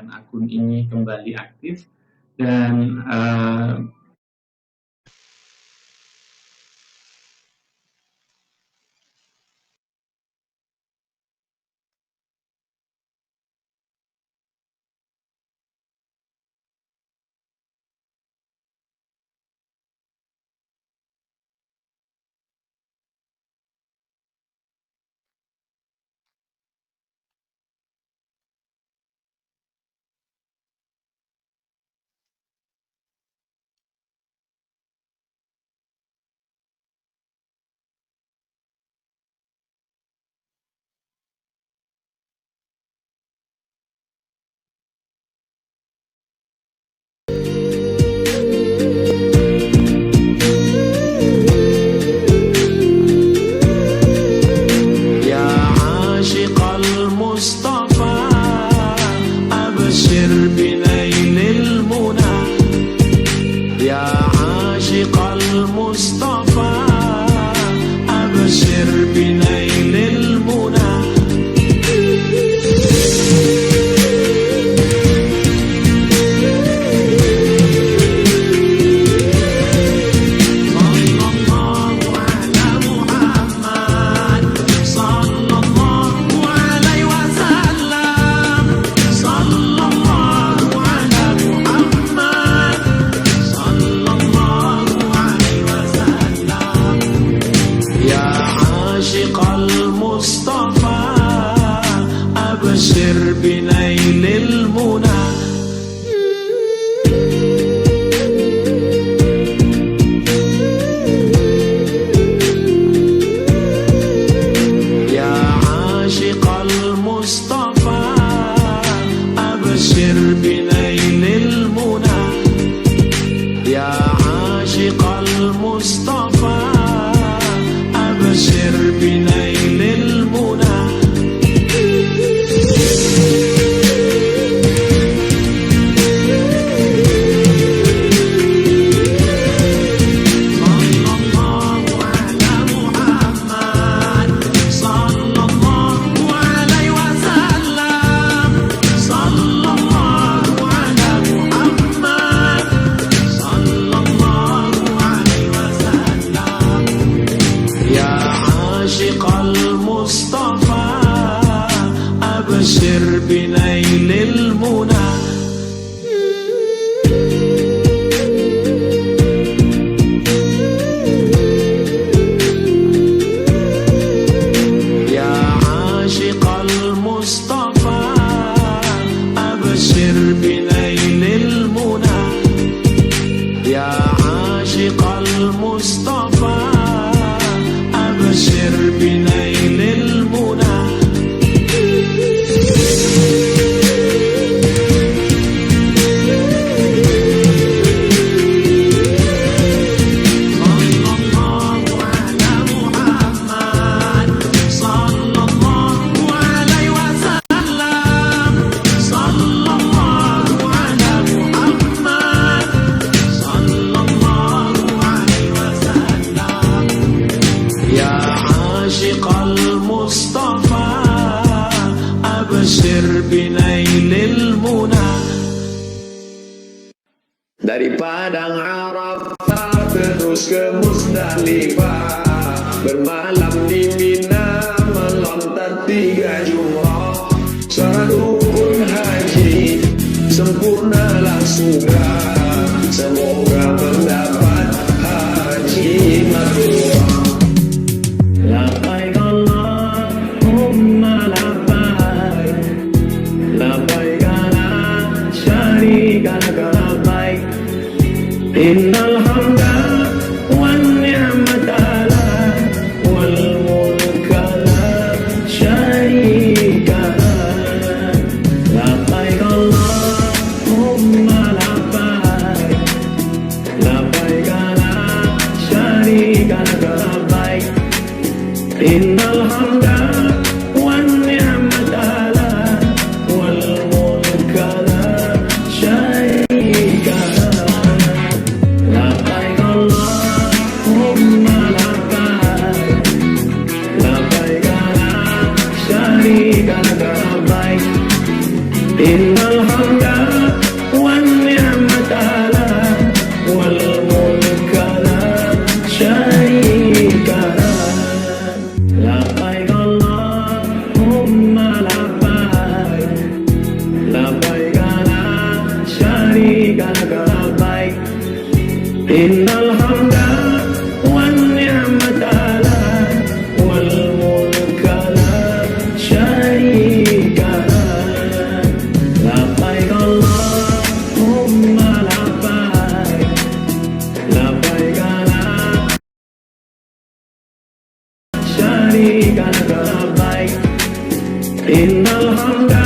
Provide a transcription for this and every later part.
menjadikan akun ini kembali aktif dan dari Padang Arafah terus ke Musdalifah, bermalam di Mina, melontar 3 jumrah, syarat rukun haji sempurnalah sudah, semoga mendapat haji mabrur. Labbaik Allahumma labbaik, labbaik la syarika laka labbaik, innal hamda wan ni'mata lak wal mulka la syarika lak. Labbaik Allahumma labbaik, labbaik la syarika laka labbaik, innal hamda wan ni'mata lak wal mulka la syarika lak. Labbaik innal hamda wan ni'mata lak wal mulka la syarika lak. Labbaik Allahumma labbaik, labbaik la syarika lak labbaik, innal hamda wan ni'mata lak wal mulka la syarika lak. Labbaik Allahumma labbaik, labbaik la syarika lak labbaik, innal hamda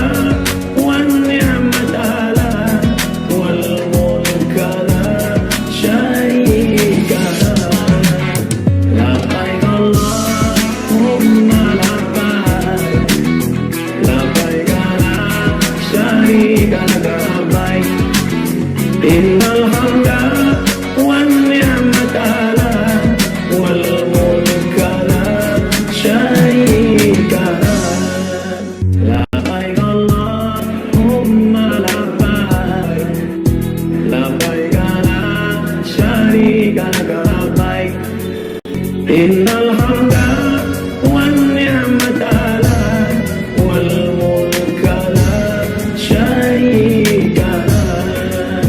wan ni'mata lak wal mulka la syarika lak. Labbaik Allahumma labbaik, labbaik la syarika lak labbaik, innal hamda wan ni'mata lak wal mulka la syarika lak. Labbaik Allahumma labbaik, labbaik la syarika lak labbaik, innal hamda wan ni'mata lak wal mulka la syarika lak.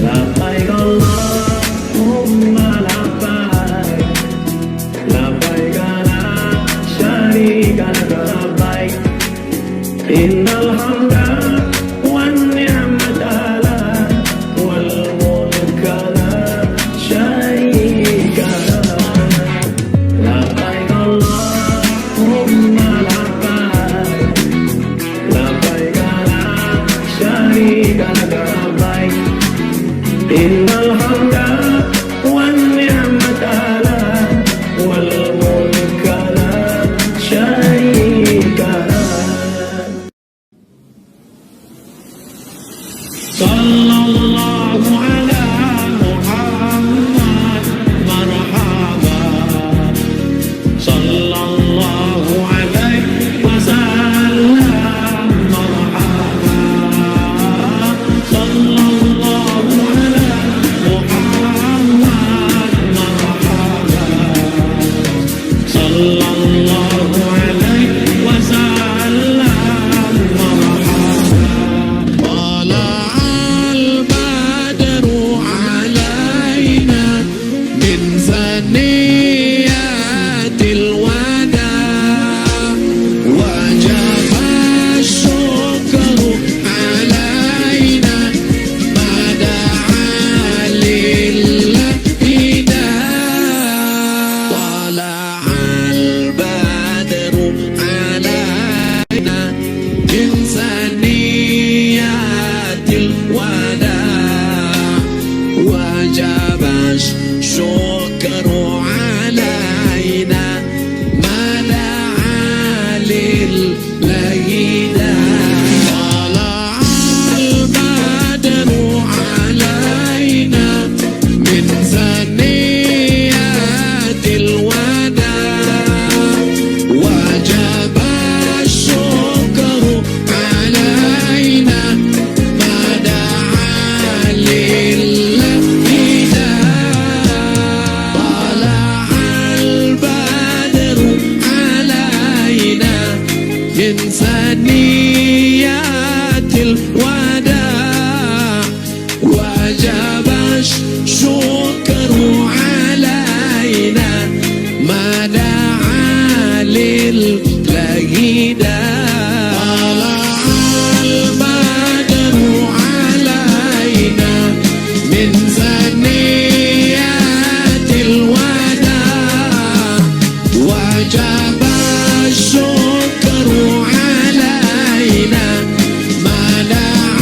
Labbaik Allahumma labbaik, labbaik la syarika lak labbaik, innal hamda wan ni'mata lak wal mulka la syarika lak. Labbaik Allahumma labbaik, labbaik la syarika lak labbaik, innal hamda wan ni'mata lak wal mulka la syarika lak. Sallallahu ala Muhammad marhaba, sallallahu alaihi wasallam marhaba, sallallahu ala Muhammad marhaba, sallallahu alaihi wasallam marhaba. Tala'al badru alaina min saniyatil wada, wajaba syukru alaina mada'a lillahi da. Tala'al badru alaina min saniyatil wada, wajaba syukru alaina mada'a lillahi da. Tala'al badru alaina min saniyatil wada, wajaba syukru alaina mada'a lillahi da. Tala'al badru alaina min saniyatil wada, wajaba syukru alaina mada'a lillahi da. Tala'al badru alaina min saniyatil wada, wajaba syukru alaina mada'a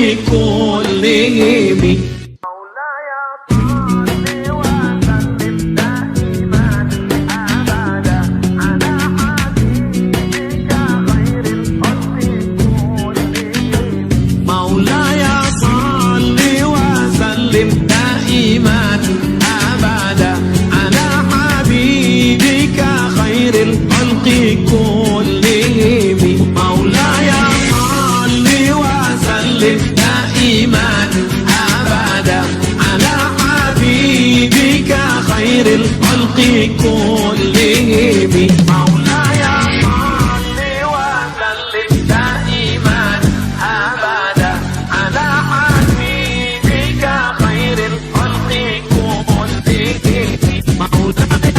كلهم مولاي صل وسلم دائما أبدا على حبيبك خير الخلق كلهم مولاي صل وسلم دائما أبدا على حبيبك خير الخلق كلهم مولاي صل وسلم دائما أبدا على حبيبك خير الخلق كلهم مولاي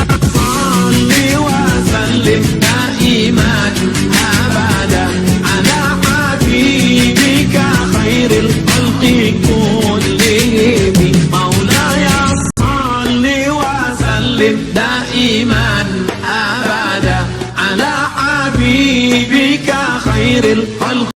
صل وسلم دائما أبدا على حبيبك خير الخلق كلهم مولاي صل وسلم دائما أبدا على حبيبك خير الخلق.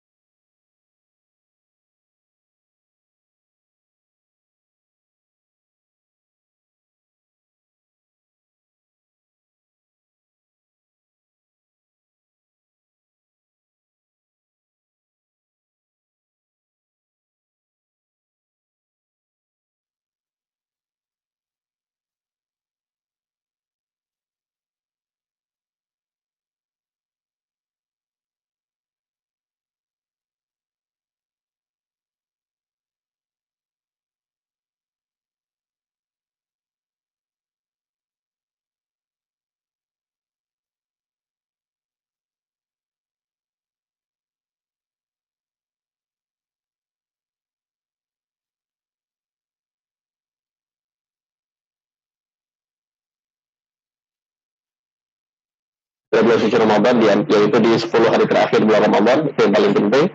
bulan suci Ramadan, yaitu di 10 hari terakhir bulan Ramadan, itu yang paling penting.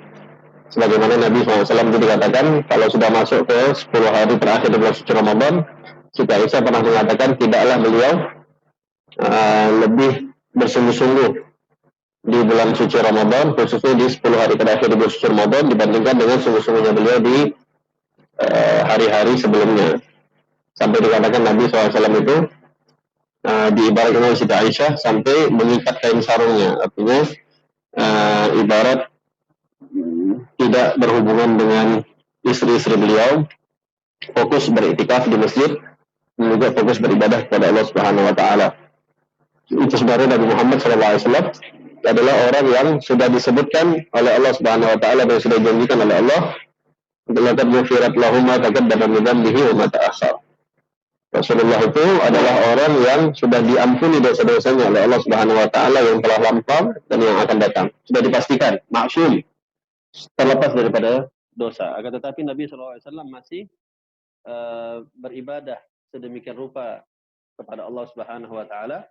Sebagaimana Nabi SAW itu dikatakan, kalau sudah masuk ke 10 hari terakhir bulan suci Ramadan, Siti Aisyah pernah mengatakan, tidaklah beliau lebih bersungguh-sungguh di bulan suci Ramadan, khususnya di 10 hari terakhir bulan suci Ramadan, dibandingkan dengan sungguh-sungguhnya beliau di hari-hari sebelumnya. Sampai dikatakan Nabi SAW itu diibaratkan oleh Siti Aisyah sampai mengikat kain sarungnya, artinya ibarat tidak berhubungan dengan istri-istri beliau, fokus beriktikaf di masjid, dan juga fokus beribadah kepada Allah Subhanahu Wa Taala. Itu sebenarnya Nabi Muhammad SAW adalah orang yang sudah disebutkan oleh Allah Subhanahu Wa Taala dan sudah dijanjikan oleh Allah, "Laqad ghufirat lahum ma taqaddama min dhanbihi wa ma ta'akhkhar." Rasulullah itu adalah orang yang sudah diampuni dosa-dosanya oleh Allah Subhanahu Wa Taala yang telah lampau dan yang akan datang. Sudah dipastikan maksum, terlepas daripada dosa. Akan tetapi Nabi SAW masih beribadah sedemikian rupa kepada Allah Subhanahu Wa Taala.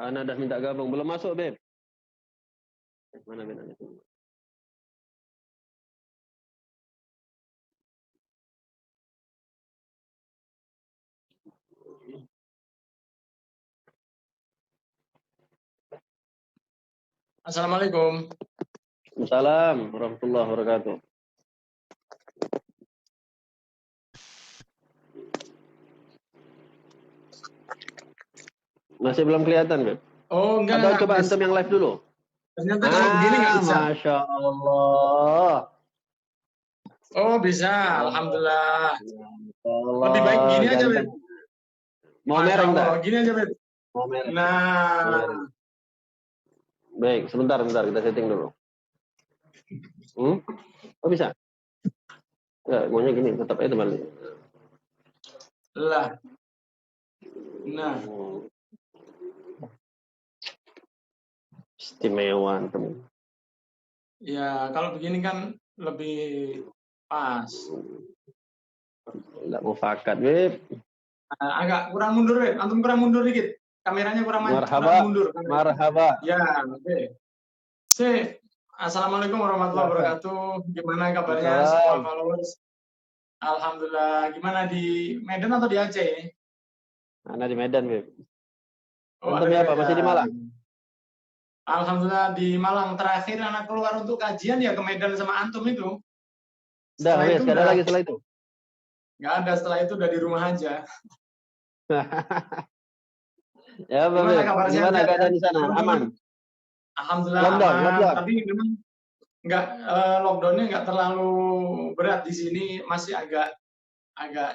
Ana dah minta gabung, belum masuk, Beb. Mana Beb? Assalamualaikum. Assalamualaikum warahmatullahi wabarakatuh. Masih belum kelihatan, Beb? Oh, enggak. Atau coba antum yang live dulu. Ternyata kalau begini nggak bisa. Masya Allah. Oh, bisa. Alhamdulillah. Allah. Lebih baik gini aja, Beb. Mau mereng tak? Gini aja, Beb. Mau mereng. Nah. Baik, sebentar kita setting dulu. Oh bisa? Enggak, maunya gini, tetap aja teman. Lah. Nah. Istimewa teman. Ya, kalau begini kan lebih pas. Enggak mau fakat, Beb. Agak kurang mundur, Beb. Antum kurang mundur dikit. Kameranya kurang mundur. Marhaba. Ya, oke. Sip. Assalamualaikum warahmatullahi wabarakatuh. Gimana kabarnya semua followers? Alhamdulillah. Gimana di Medan atau di Aceh ini? Ana di Medan, Beb. Oh, Antum apa? Masih di Malang? Alhamdulillah di Malang. Terakhir anak keluar untuk kajian ya ke Medan sama antum itu. Udah, Setelah itu nggak ada udah lagi setelah itu. nggak ada, setelah itu udah di rumah aja. Ya, Pak Gimana Beb. kabar Gimana sehat ya? keadaan di sana? Teman-teman? Aman? Alhamdulillah Lockdown, aman, lockdown. tapi memang nggak lockdownnya nggak terlalu berat di sini, masih agak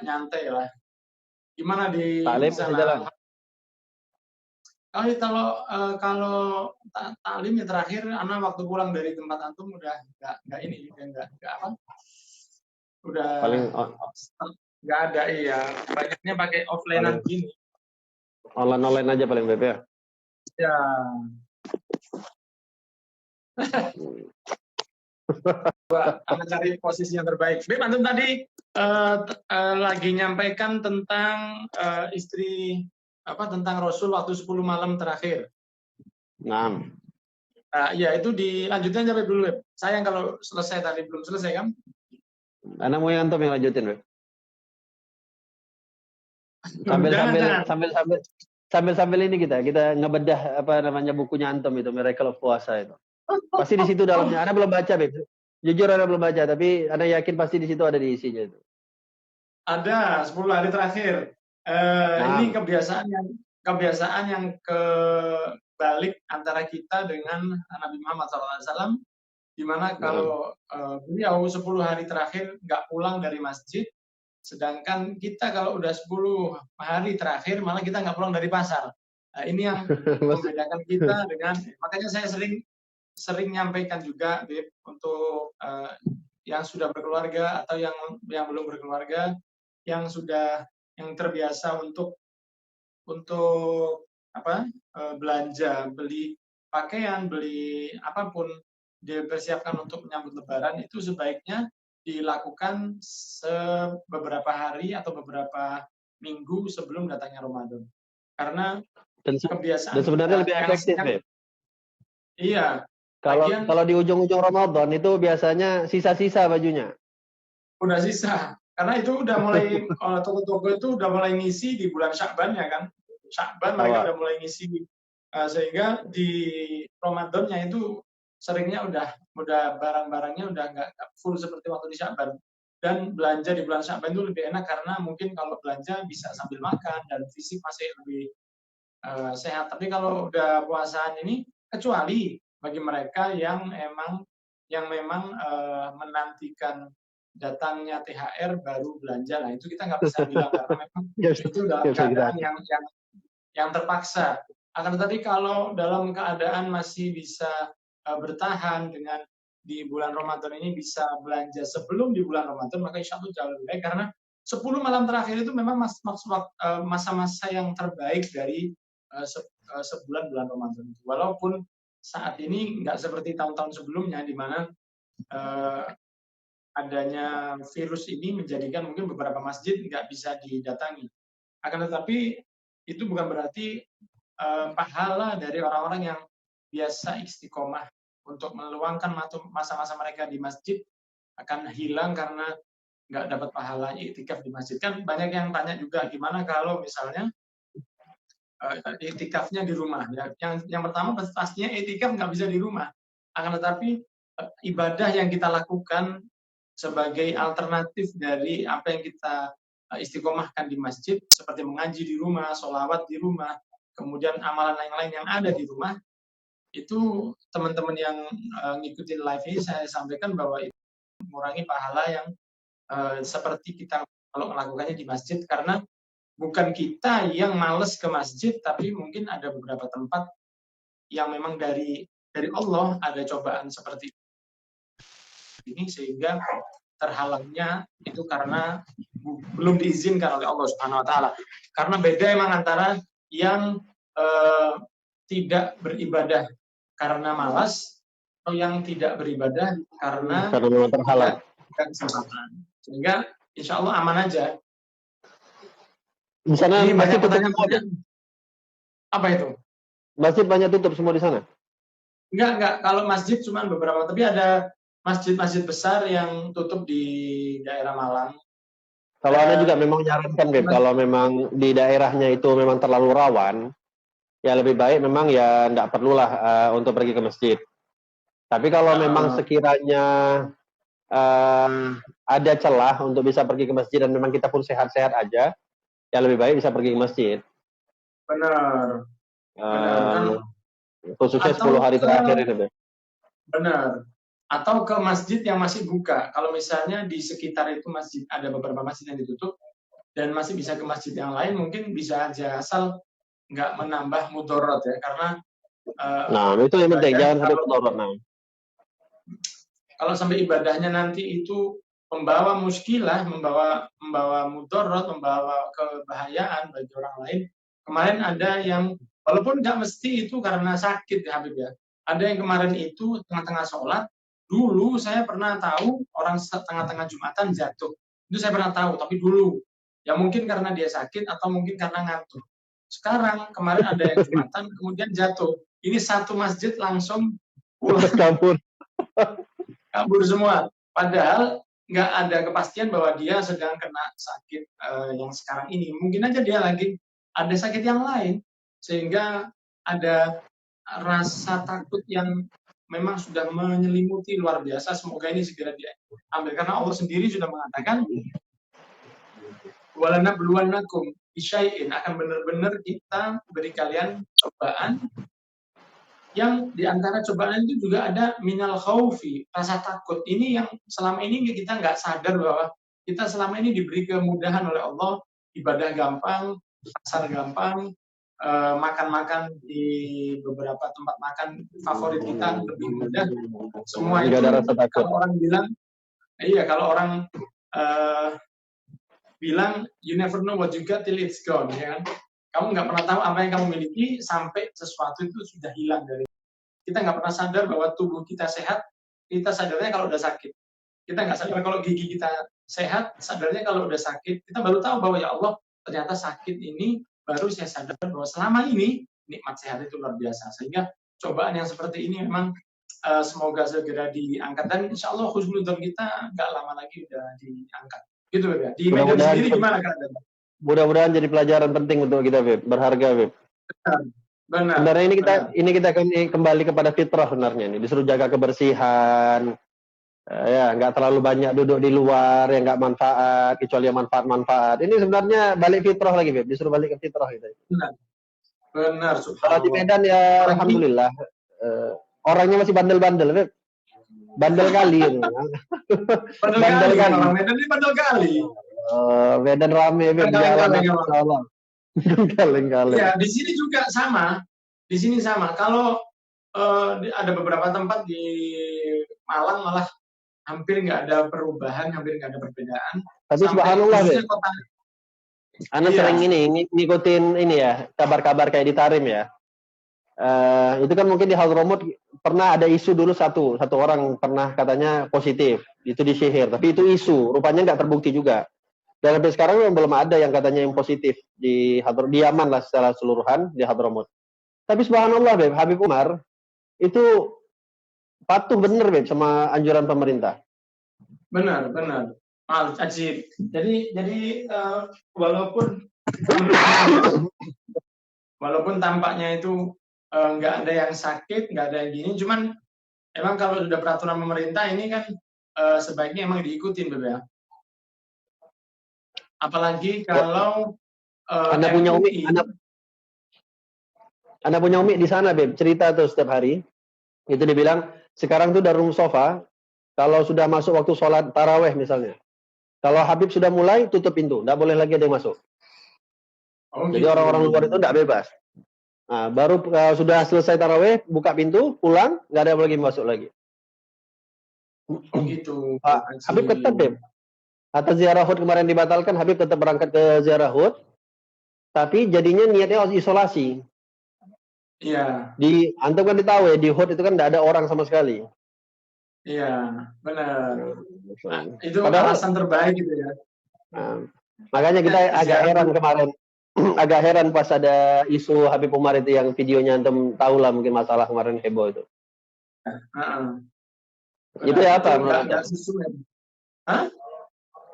nyantai lah. Gimana di Taklim masih sana? jalan. Kalau taklim ya terakhir, anak waktu pulang dari tempat antum udah nggak ini, nggak apa, udah Paling nggak ada, iya, banyaknya pakai offline gini. online aja paling Beb ya. Ya. Akan cari posisi yang terbaik. Beb, antum tadi lagi nyampaikan tentang istri tentang Rasul waktu 10 malam terakhir. Nah, Ya itu dilanjutkan sampai dulu, Beb. Sayang kalau selesai tadi, belum selesai kan? anak mau yang antum yang lanjutin Beb. Sambil ini kita ngebedah apa namanya bukunya antum itu Miracle of Puasa itu. Pasti di situ dalamnya. Ana belum baca, Beb. Jujur Ana belum baca, tapi Ana yakin pasti di situ ada di isinya itu. Ada 10 hari terakhir. Ini kebiasaan yang kebalik antara kita dengan Nabi Muhammad SAW, di mana kalau beliau 10 hari terakhir nggak pulang dari masjid, sedangkan kita kalau udah 10 hari terakhir malah kita nggak pulang dari pasar. Nah, ini yang membedakan kita dengan, makanya saya sering nyampaikan juga, Beb, untuk yang sudah berkeluarga atau yang belum berkeluarga, yang terbiasa untuk belanja, beli pakaian, beli apapun, dipersiapkan untuk menyambut Lebaran, itu sebaiknya dilakukan beberapa hari atau beberapa minggu sebelum datangnya Ramadan. Karena kebiasaan dan sebenarnya lebih efektif, Beb. Iya. Kalau di ujung-ujung Ramadan itu biasanya sisa-sisa bajunya. Udah sisa. Karena itu udah mulai toko-toko itu udah mulai ngisi di bulan Sya'ban ya kan. Sya'ban mereka udah mulai ngisi, sehingga di Ramadannya itu seringnya udah barang-barangnya udah nggak full seperti waktu di Sya'ban. Dan belanja di bulan Sya'ban itu lebih enak karena mungkin kalau belanja bisa sambil makan dan fisik masih lebih sehat. Tapi kalau udah puasaan ini, kecuali bagi mereka yang memang menantikan datangnya THR baru belanja, nah itu kita nggak bisa bilang karena memang itu dalam keadaan yang terpaksa. Akan tetapi kalau dalam keadaan masih bisa bertahan dengan di bulan Ramadan ini bisa belanja sebelum di bulan Ramadan, maka insya Allah jauh lebih baik, karena 10 malam terakhir itu memang masa-masa yang terbaik dari sebulan bulan Ramadan. Walaupun saat ini nggak seperti tahun-tahun sebelumnya, di mana adanya virus ini menjadikan mungkin beberapa masjid nggak bisa didatangi. Akan tetapi itu bukan berarti pahala dari orang-orang yang biasa istiqomah untuk meluangkan masa-masa mereka di masjid akan hilang karena nggak dapat pahala iktikaf di masjid. Kan banyak yang tanya juga, gimana kalau misalnya iktikafnya di rumah. Ya, yang pertama pastinya iktikaf nggak bisa di rumah. Akan tetapi ibadah yang kita lakukan sebagai alternatif dari apa yang kita istiqomahkan di masjid, seperti mengaji di rumah, sholawat di rumah, kemudian amalan lain-lain yang ada di rumah, itu teman-teman yang ngikutin live ini saya sampaikan bahwa itu mengurangi pahala yang seperti kita kalau melakukannya di masjid, karena bukan kita yang males ke masjid, tapi mungkin ada beberapa tempat yang memang dari Allah ada cobaan seperti ini, sehingga terhalangnya itu karena belum diizinkan oleh Allah Subhanahu Wa Taala. Karena beda emang antara yang tidak beribadah karena malas atau yang tidak beribadah karena memang terhalang. Kesempatan. Sehingga insya Allah aman aja. Di sana masjid tutup semua. Apa itu? Masjid banyak tutup semua di sana? Enggak. Kalau masjid cuma beberapa, tapi ada masjid-masjid besar yang tutup di daerah Malang. Kalau Anda juga memang nyarankan, Beb, kalau memang di daerahnya itu memang terlalu rawan, ya lebih baik memang ya tidak perlulah untuk pergi ke masjid. Tapi kalau memang sekiranya ada celah untuk bisa pergi ke masjid dan memang kita pun sehat-sehat aja, ya lebih baik bisa pergi ke masjid. Benar. Benar kan? Khususnya Atau 10 hari terakhir ini, Beb. Benar. Atau ke masjid yang masih buka. Kalau misalnya di sekitar itu masjid ada beberapa masjid yang ditutup dan masih bisa ke masjid yang lain, mungkin bisa aja asal nggak menambah mudorot ya, karena Nah, itu yang penting, ibadah, jangan sampai mudorot. Nah. kalau sampai ibadahnya nanti itu membawa muskilah, membawa mudorot, membawa kebahayaan bagi orang lain. Kemarin ada yang walaupun nggak mesti itu karena sakit ya Habib ya. Ada yang kemarin itu tengah-tengah sholat, dulu saya pernah tahu orang tengah-tengah Jumatan jatuh. Itu saya pernah tahu, tapi dulu. Ya mungkin karena dia sakit atau mungkin karena ngantuk. Sekarang kemarin ada yang Jumatan kemudian jatuh. Ini satu masjid langsung pulang kabur semua. Padahal nggak ada kepastian bahwa dia sedang kena sakit yang sekarang ini. Mungkin aja dia lagi ada sakit yang lain, sehingga ada rasa takut yang memang sudah menyelimuti luar biasa. Semoga ini segera diambil, karena Allah sendiri sudah mengatakan walanabluwannakum bisyai'in, akan benar-benar kita beri kalian cobaan, yang diantara cobaan itu juga ada minal khaufi, rasa takut. Ini yang selama ini kita nggak sadar bahwa kita selama ini diberi kemudahan oleh Allah, ibadah gampang, pasar gampang, makan-makan di beberapa tempat makan favorit kita lebih mudah. Semua itu kalau orang bilang, iya, kalau orang bilang you never know what you got till it's gone, ya kan? Kamu nggak pernah tahu apa yang kamu miliki sampai sesuatu itu sudah hilang dari kita. Nggak pernah sadar bahwa tubuh kita sehat, kita sadarnya kalau udah sakit. Kita nggak sadar kalau gigi kita sehat, sadarnya kalau udah sakit. Kita baru tahu bahwa ya Allah, ternyata sakit ini baru saya sadar bahwa selama ini nikmat sehat itu luar biasa. Sehingga cobaan yang seperti ini memang semoga segera diangkat, dan insya Allah husnudzon kita nggak lama lagi udah diangkat. Gitu ya. Di Medan sendiri gimana keadaan? Mudah-mudahan jadi pelajaran penting untuk kita, Beb. Berharga, Beb. Benar. Sebenarnya ini kita kembali kepada fitrah sebenarnya nih. Disuruh jaga kebersihan, ya nggak terlalu banyak duduk di luar yang nggak manfaat, kecuali yang manfaat. Ini sebenarnya balik fitrah lagi, Beb. Disuruh balik ke fitrah gitu. Benar. Kalau di Medan ya alhamdulillah orangnya masih bandel-bandel, Beb. Bandel kali itu. Bandel kali. Orang Medan ini bandel kali. Medan rame, Beb. Jalan. Kaleng-kaleng. Ya, di sini juga sama. Di sini sama. Kalau ada beberapa tempat di Malang malah hampir nggak ada perubahan, hampir nggak ada perbedaan. Tapi subhanallah, Beb. Anda sering ngikutin ini ya, kabar-kabar kayak di Tarim ya. Itu kan mungkin di Hadramut pernah ada isu dulu satu orang pernah katanya positif, itu disihir. Tapi itu isu, rupanya nggak terbukti juga. Dan sampai sekarang belum ada yang katanya yang positif di Yaman lah secara keseluruhan di Hadramut. Tapi subhanallah, Beb, Habib Umar itu patuh bener, Beb, sama anjuran pemerintah. Benar. Ajib. Jadi walaupun tampaknya itu nggak ada yang sakit, nggak ada yang gini, cuman emang kalau sudah peraturan pemerintah ini kan sebaiknya emang diikutin, Beb ya. Apalagi kalau Anda punya Umi di sana, Beb, cerita tuh setiap hari. Itu dibilang sekarang tuh Darul Mustafa kalau sudah masuk waktu sholat taraweh misalnya, kalau Habib sudah mulai tutup pintu, nggak boleh lagi ada yang masuk. Jadi orang-orang luar itu nggak bebas. Nah, baru sudah selesai taraweh, buka pintu, pulang, nggak ada lagi masuk lagi. Gitu. Habib ketat, Beb. Atas ziarah Hud kemarin dibatalkan, Habib tetap berangkat ke ziarah Hud, tapi jadinya niatnya harus isolasi. Iya. Antum kan tahu ya, di Hud itu kan tidak ada orang sama sekali. Iya, benar. Nah, itu alasan terbaik gitu ya. Makanya kita agak heran kemarin, agak heran pas ada isu Habib Umar itu yang videonya antum tahu lah mungkin masalah kemarin heboh itu. Itu ya apa?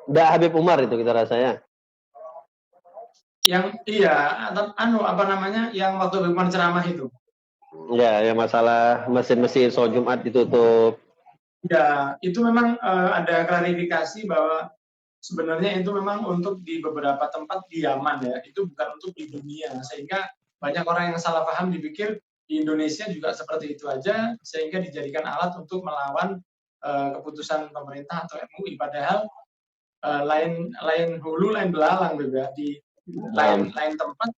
Nggak Habib Umar itu kita rasanya. Yang iya, apa namanya, yang waktu Bagaimana ceramah itu. Ya, yang masalah mesin-mesin sholat Jumat ditutup. Ya, itu memang ada klarifikasi bahwa sebenarnya itu memang untuk di beberapa tempat di Yaman ya, itu bukan untuk di dunia. Sehingga banyak orang yang salah paham dipikir di Indonesia juga seperti itu aja, sehingga dijadikan alat untuk melawan keputusan pemerintah atau MUI. Padahal lain hulu lain belalang juga di lain tempat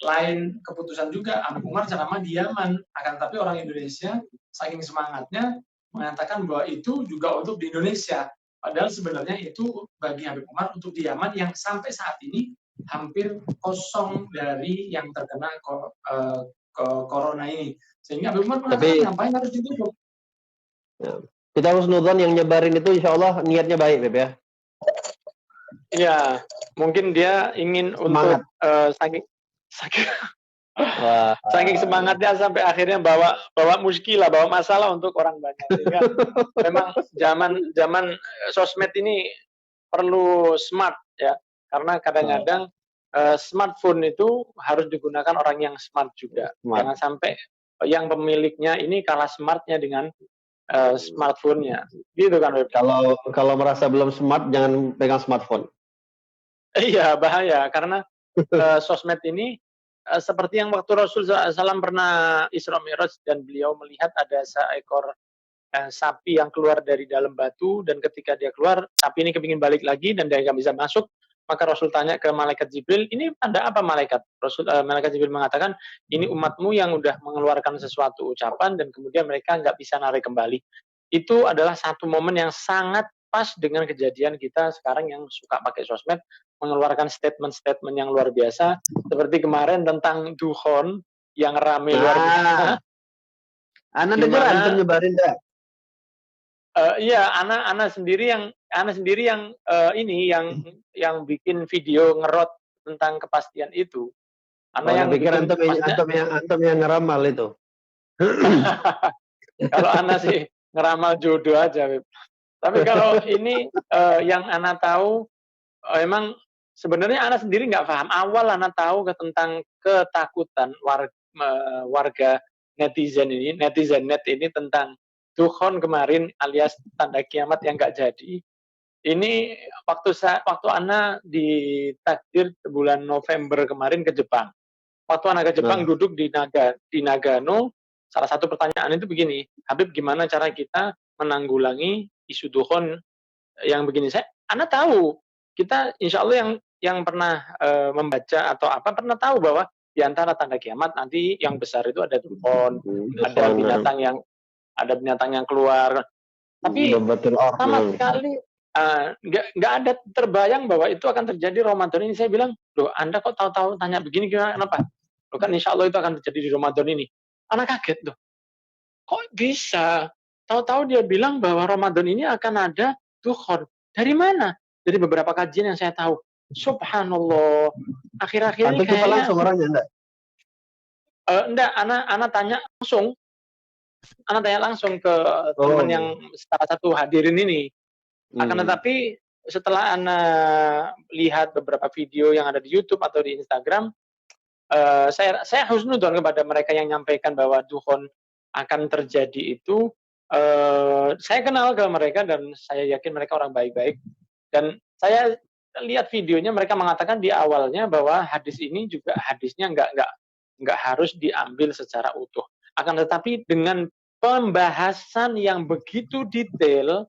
lain keputusan juga. Habib Umar ceramah di Yaman, akan tapi orang Indonesia saking semangatnya mengatakan bahwa itu juga untuk di Indonesia, padahal sebenarnya itu bagi Habib Umar untuk di Yaman yang sampai saat ini hampir kosong dari yang terkena corona ini, sehingga Habib Umar mengatakan ngapain harus ditutup. Ya. Kita harus nonton yang nyebarin itu insya Allah niatnya baik, Beb ya. Iya, mungkin dia ingin Semangat. untuk saking semangatnya sampai akhirnya bawa muskilah, bawa masalah untuk orang banyak. Sehingga memang zaman sosmed ini perlu smart ya, karena kadang-kadang smartphone itu harus digunakan orang yang smart juga. Jangan sampai yang pemiliknya ini kalah smartnya dengan smartphone-nya, gitu kan, Web? Kalau merasa belum smart, jangan pegang smartphone. Iya, bahaya karena sosmed ini seperti yang waktu Rasul SAW pernah Isra Mi'raj dan beliau melihat ada seekor sapi yang keluar dari dalam batu, dan ketika dia keluar, sapi ini kepingin balik lagi dan dia nggak bisa masuk. Maka Rasul tanya ke malaikat Jibril, ini tanda apa malaikat? Malaikat Jibril mengatakan, ini umatmu yang udah mengeluarkan sesuatu ucapan dan kemudian mereka nggak bisa narik kembali. Itu adalah satu momen yang sangat pas dengan kejadian kita sekarang yang suka pakai sosmed, mengeluarkan statement-statement yang luar biasa, seperti kemarin tentang dukhon yang rame luar biasa. Ana dengar antum nyebarin dah. Iya, Ana sendiri yang ini yang bikin video ngerot tentang kepastian itu. Ana yang pikir antum yang ngeramal itu. Kalau Ana sih ngeramal jodoh aja, Beb. Tapi kalau ini yang Ana tahu, emang sebenarnya Ana sendiri nggak paham. Awal Ana tahu tentang ketakutan warga netizen net ini tentang dukhon kemarin alias tanda kiamat yang nggak jadi. Ini waktu Ana ditakdir bulan November kemarin ke Jepang. Waktu Ana ke Jepang duduk di Nagano, salah satu pertanyaan itu begini, Habib, gimana cara kita menanggulangi isu dukhon yang begini? Ana tahu, kita insya Allah yang pernah membaca atau apa pernah tahu bahwa di antara tanda kiamat nanti yang besar itu ada dukhon, ada binatang yang keluar. Tapi sama sekali nggak ada terbayang bahwa itu akan terjadi Ramadan ini. Saya bilang, loh Anda kok tahu-tahu tanya begini, gimana, kenapa? Loh kan insya Allah itu akan terjadi di Ramadan ini. Anak kaget loh. Kok bisa? Tahu-tahu dia bilang bahwa Ramadan ini akan ada dukhon. Dari mana? Dari beberapa kajian yang saya tahu. Subhanallah. Akhir-akhir ini kayaknya langsung orangnya enggak? Enggak, Ana tanya langsung. Ana tanya langsung ke teman yang salah satu hadirin ini. Akan tetapi setelah Ana lihat beberapa video yang ada di YouTube atau di Instagram, saya husnudon kepada mereka yang menyampaikan bahwa dukhon akan terjadi itu. Saya kenal ke mereka dan saya yakin mereka orang baik-baik. Dan saya lihat videonya, mereka mengatakan di awalnya bahwa hadis ini juga hadisnya nggak harus diambil secara utuh. Akan tetapi dengan pembahasan yang begitu detail,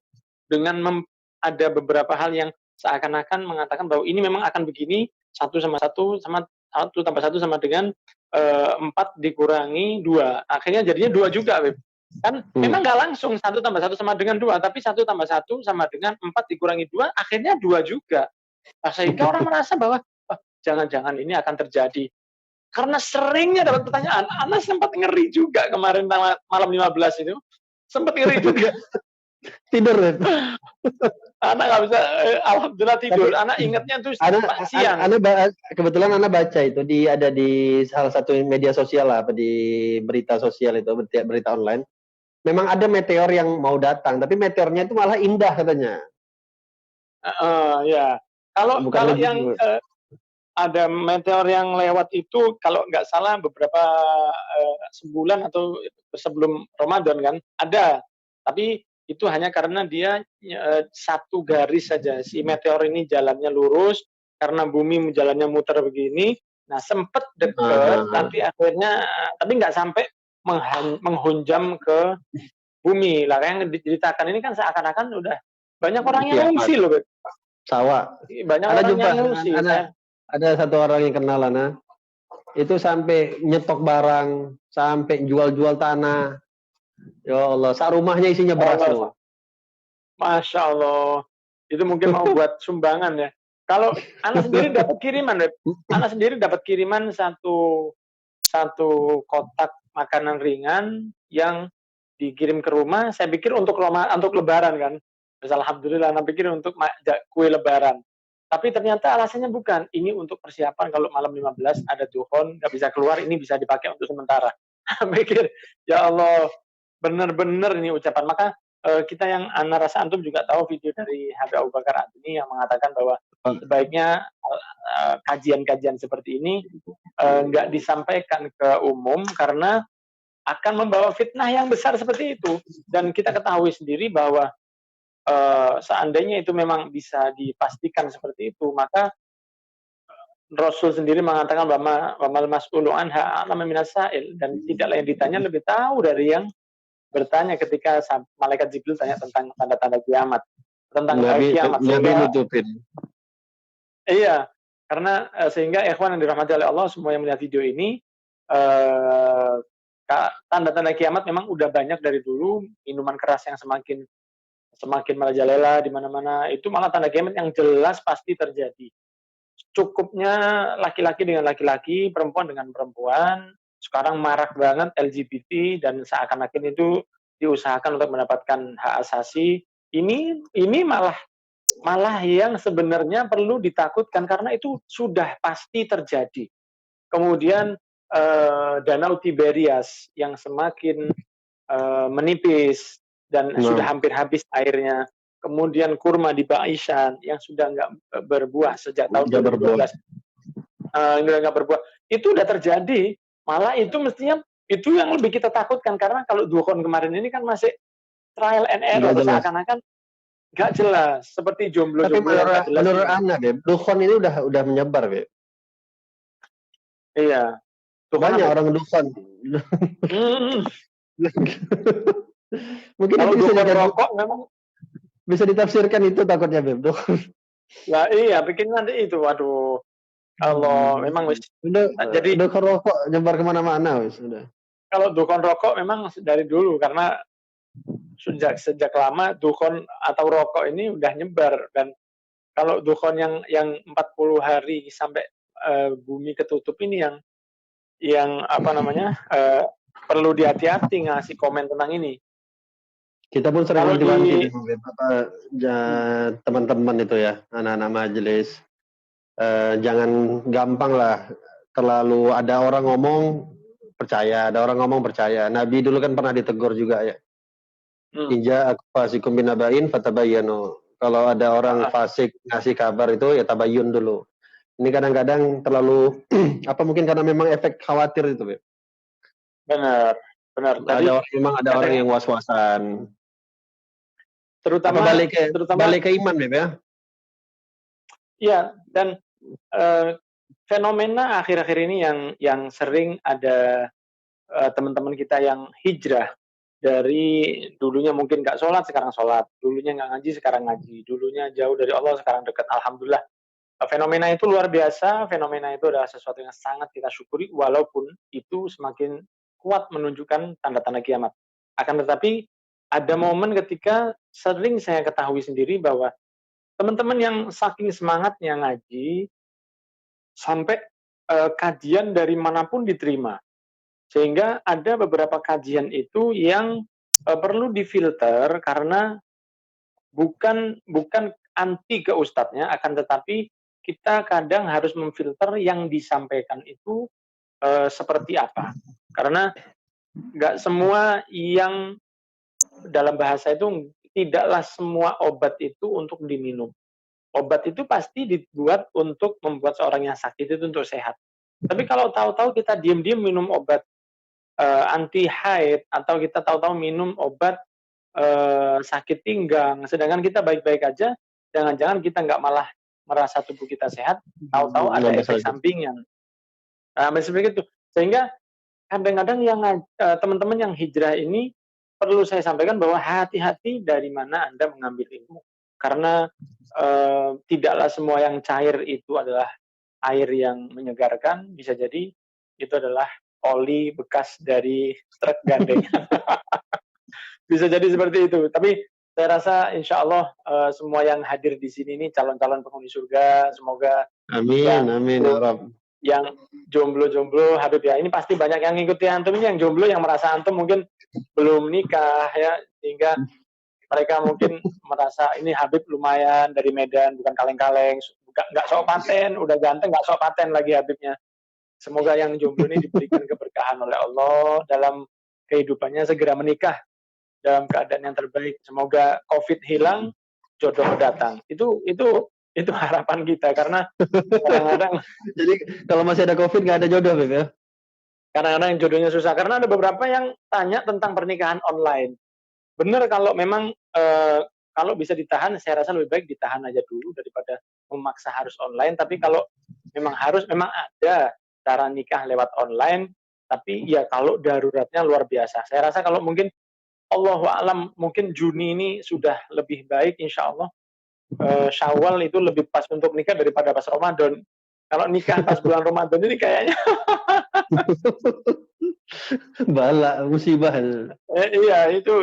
dengan ada beberapa hal yang seakan-akan mengatakan bahwa ini memang akan begini, 1 tambah 1 sama dengan 4 dikurangi 2. Akhirnya jadinya 2 juga, Beb. Kan memang nggak langsung 1 tambah 1 sama dengan 2, tapi 1 tambah 1 sama dengan 4 dikurangi 2, akhirnya 2 juga. Nah, sehingga orang merasa bahwa jangan-jangan ini akan terjadi. Karena seringnya dapat pertanyaan, Ana sempat ngeri juga kemarin malam 15 itu. Sempat ngeri juga. Tidur, Beb. Ana nggak bisa, alhamdulillah tidur. Ana ingatnya tuh siang. Kebetulan Ana baca itu ada di salah satu media sosial apa di berita sosial itu, berita online. Memang ada meteor yang mau datang, tapi meteornya itu malah indah katanya. Ya. Kalau yang ada meteor yang lewat itu kalau nggak salah beberapa sebulan atau sebelum Ramadan kan ada, tapi itu hanya karena dia satu garis saja. Si meteor ini jalannya lurus karena bumi jalannya muter begini. Nah sempet deket, tapi akhirnya tapi nggak sampai menghunjam ke bumi. Lah yang diceritakan ini kan seakan-akan udah banyak orang yang ngungsi loh, Beb. Sawah. Banyak Ada orang jumpa yang ngungsi. ada satu orang yang kenal Ana. Itu sampai nyetok barang, sampai jual-jual tanah. Ya Allah, rumahnya isinya beras loh. Masya Allah. Itu mungkin mau buat sumbangan ya. Kalau Ana sendiri dapat kiriman, Beb. Ana sendiri dapat kiriman satu kotak makanan ringan yang dikirim ke rumah. Saya pikir untuk Lebaran kan. Terus alhamdulillah, Ana pikir untuk kue Lebaran. Tapi ternyata alasannya bukan. Ini untuk persiapan kalau malam 15 ada duhon, nggak bisa keluar, ini bisa dipakai untuk sementara. Pikir, ya Allah, benar-benar ini ucapan. Maka kita yang Ana rasa antum juga tahu video dari Habib Abu Bakar Adni yang mengatakan bahwa sebaiknya kajian-kajian seperti ini nggak disampaikan ke umum karena akan membawa fitnah yang besar seperti itu. Dan kita ketahui sendiri bahwa seandainya itu memang bisa dipastikan seperti itu, maka Rasul sendiri mengatakan bahwa wamal mas'ulu anha a'lamu minas sa'il, dan tidaklah yang ditanya lebih tahu dari yang bertanya ketika malaikat Jibril tanya tentang tanda-tanda kiamat, tentang kiamat. Nabi nutupin. Iya, karena sehingga ikhwan yang dirahmati oleh Allah semua yang melihat video ini, tanda-tanda kiamat memang udah banyak dari dulu. Minuman keras yang semakin merajalela di mana-mana, itu malah tanda kiamat yang jelas pasti terjadi. Cukupnya laki-laki dengan laki-laki, perempuan dengan perempuan. Sekarang marak banget LGBT dan seakan-akan itu diusahakan untuk mendapatkan hak asasi. Ini malah yang sebenarnya perlu ditakutkan karena itu sudah pasti terjadi. Kemudian Danau Tiberias yang semakin menipis dan sudah hampir habis airnya. Kemudian kurma di Baishan yang sudah nggak berbuah sejak tahun 2012. Nggak berbuah. Itu udah terjadi. Malah itu mestinya itu yang lebih kita takutkan karena kalau duhon kemarin ini kan masih trial and error, seakan-akan nggak jelas. Seperti jomblo. Tapi menurut Anda, Beb, duhon ini udah menyebar, Beb. Iya. Banyak orang duhon. Mungkin kalau itu bisa rokok memang bisa ditafsirkan itu takutnya, Beb. Lah iya, bikin nanti itu, waduh. Allah, memang wis. Jadi dukun rokok nyebar kemana-mana wis udah. Kalau dukun rokok memang dari dulu karena sejak lama dukun atau rokok ini udah nyebar, dan kalau dukun yang 40 hari sampai bumi ketutup ini yang apa namanya perlu dihati-hati ngasih komen tentang ini. Kita pun sering wanti-wanti teman-teman itu ya, anak-anak majelis. Jangan gampang lah, terlalu ada orang ngomong percaya, ada orang ngomong percaya. Nabi dulu kan pernah ditegur juga ya. Inja fasikum binabain fatabayyanu. Kalau ada orang fasik ngasih kabar itu ya tabayyun dulu. Ini kadang-kadang terlalu apa mungkin karena memang efek khawatir itu, Beb. Benar. Memang ada orang yang was-wasan. Terutama balik ke iman, Beb ya. Iya, dan fenomena akhir-akhir ini yang sering ada teman-teman kita yang hijrah dari dulunya mungkin nggak sholat sekarang sholat, dulunya nggak ngaji sekarang ngaji, dulunya jauh dari Allah sekarang dekat. Alhamdulillah, fenomena itu luar biasa. Fenomena itu adalah sesuatu yang sangat kita syukuri walaupun itu semakin kuat menunjukkan tanda-tanda kiamat. Akan tetapi ada momen ketika sering saya ketahui sendiri bahwa teman-teman yang saking semangatnya ngaji, sampai kajian dari manapun diterima. Sehingga ada beberapa kajian itu yang perlu difilter karena bukan anti ke ustadznya, akan tetapi kita kadang harus memfilter yang disampaikan itu seperti apa. Karena nggak semua yang dalam bahasa itu tidaklah semua obat itu untuk diminum. obat itu pasti dibuat untuk membuat seorang yang sakit itu untuk sehat. Tapi kalau tahu-tahu kita diam-diam minum obat anti haid, atau kita tahu-tahu minum obat sakit pinggang, sedangkan kita baik-baik aja, jangan-jangan kita nggak malah merasa tubuh kita sehat, tahu-tahu ada Nambah efek sakit. sampingnya. Nah, seperti itu. Sehingga kadang-kadang yang teman-teman yang hijrah ini perlu saya sampaikan bahwa hati-hati dari mana Anda mengambil ilmu. Karena tidaklah semua yang cair itu adalah air yang menyegarkan, bisa jadi itu adalah oli bekas dari truk gandeng. Bisa jadi seperti itu. Tapi saya rasa insya Allah semua yang hadir di sini ini calon-calon penghuni surga, semoga Amin, amin ya Rabb. yang jomblo-jomblo Habib ya, ini pasti banyak yang ngikuti antum ini, yang jomblo yang merasa antum mungkin belum nikah ya, sehingga mereka mungkin merasa ini Habib lumayan dari Medan, bukan kaleng-kaleng, nggak sok paten, udah ganteng nggak sok paten lagi Habibnya. Semoga yang jomblo ini diberikan keberkahan oleh Allah dalam kehidupannya, segera menikah dalam keadaan yang terbaik. Semoga COVID hilang, jodoh datang. Itu harapan kita, karena kadang-kadang Jadi kalau masih ada COVID nggak ada jodoh, Beb ya? kadang-kadang jodohnya susah. Karena ada beberapa yang tanya tentang pernikahan online. Benar, kalau memang kalau bisa ditahan, saya rasa lebih baik ditahan aja dulu daripada memaksa harus online. Tapi kalau memang harus, memang ada cara nikah lewat online. Tapi ya kalau daruratnya luar biasa. Saya rasa kalau mungkin Allahu a'lam, mungkin Juni ini sudah lebih baik insya Allah. Syawal itu lebih pas untuk nikah daripada pas Ramadan. Kalau nikah pas bulan Ramadan ini kayaknya Bala, musibah. iya, itu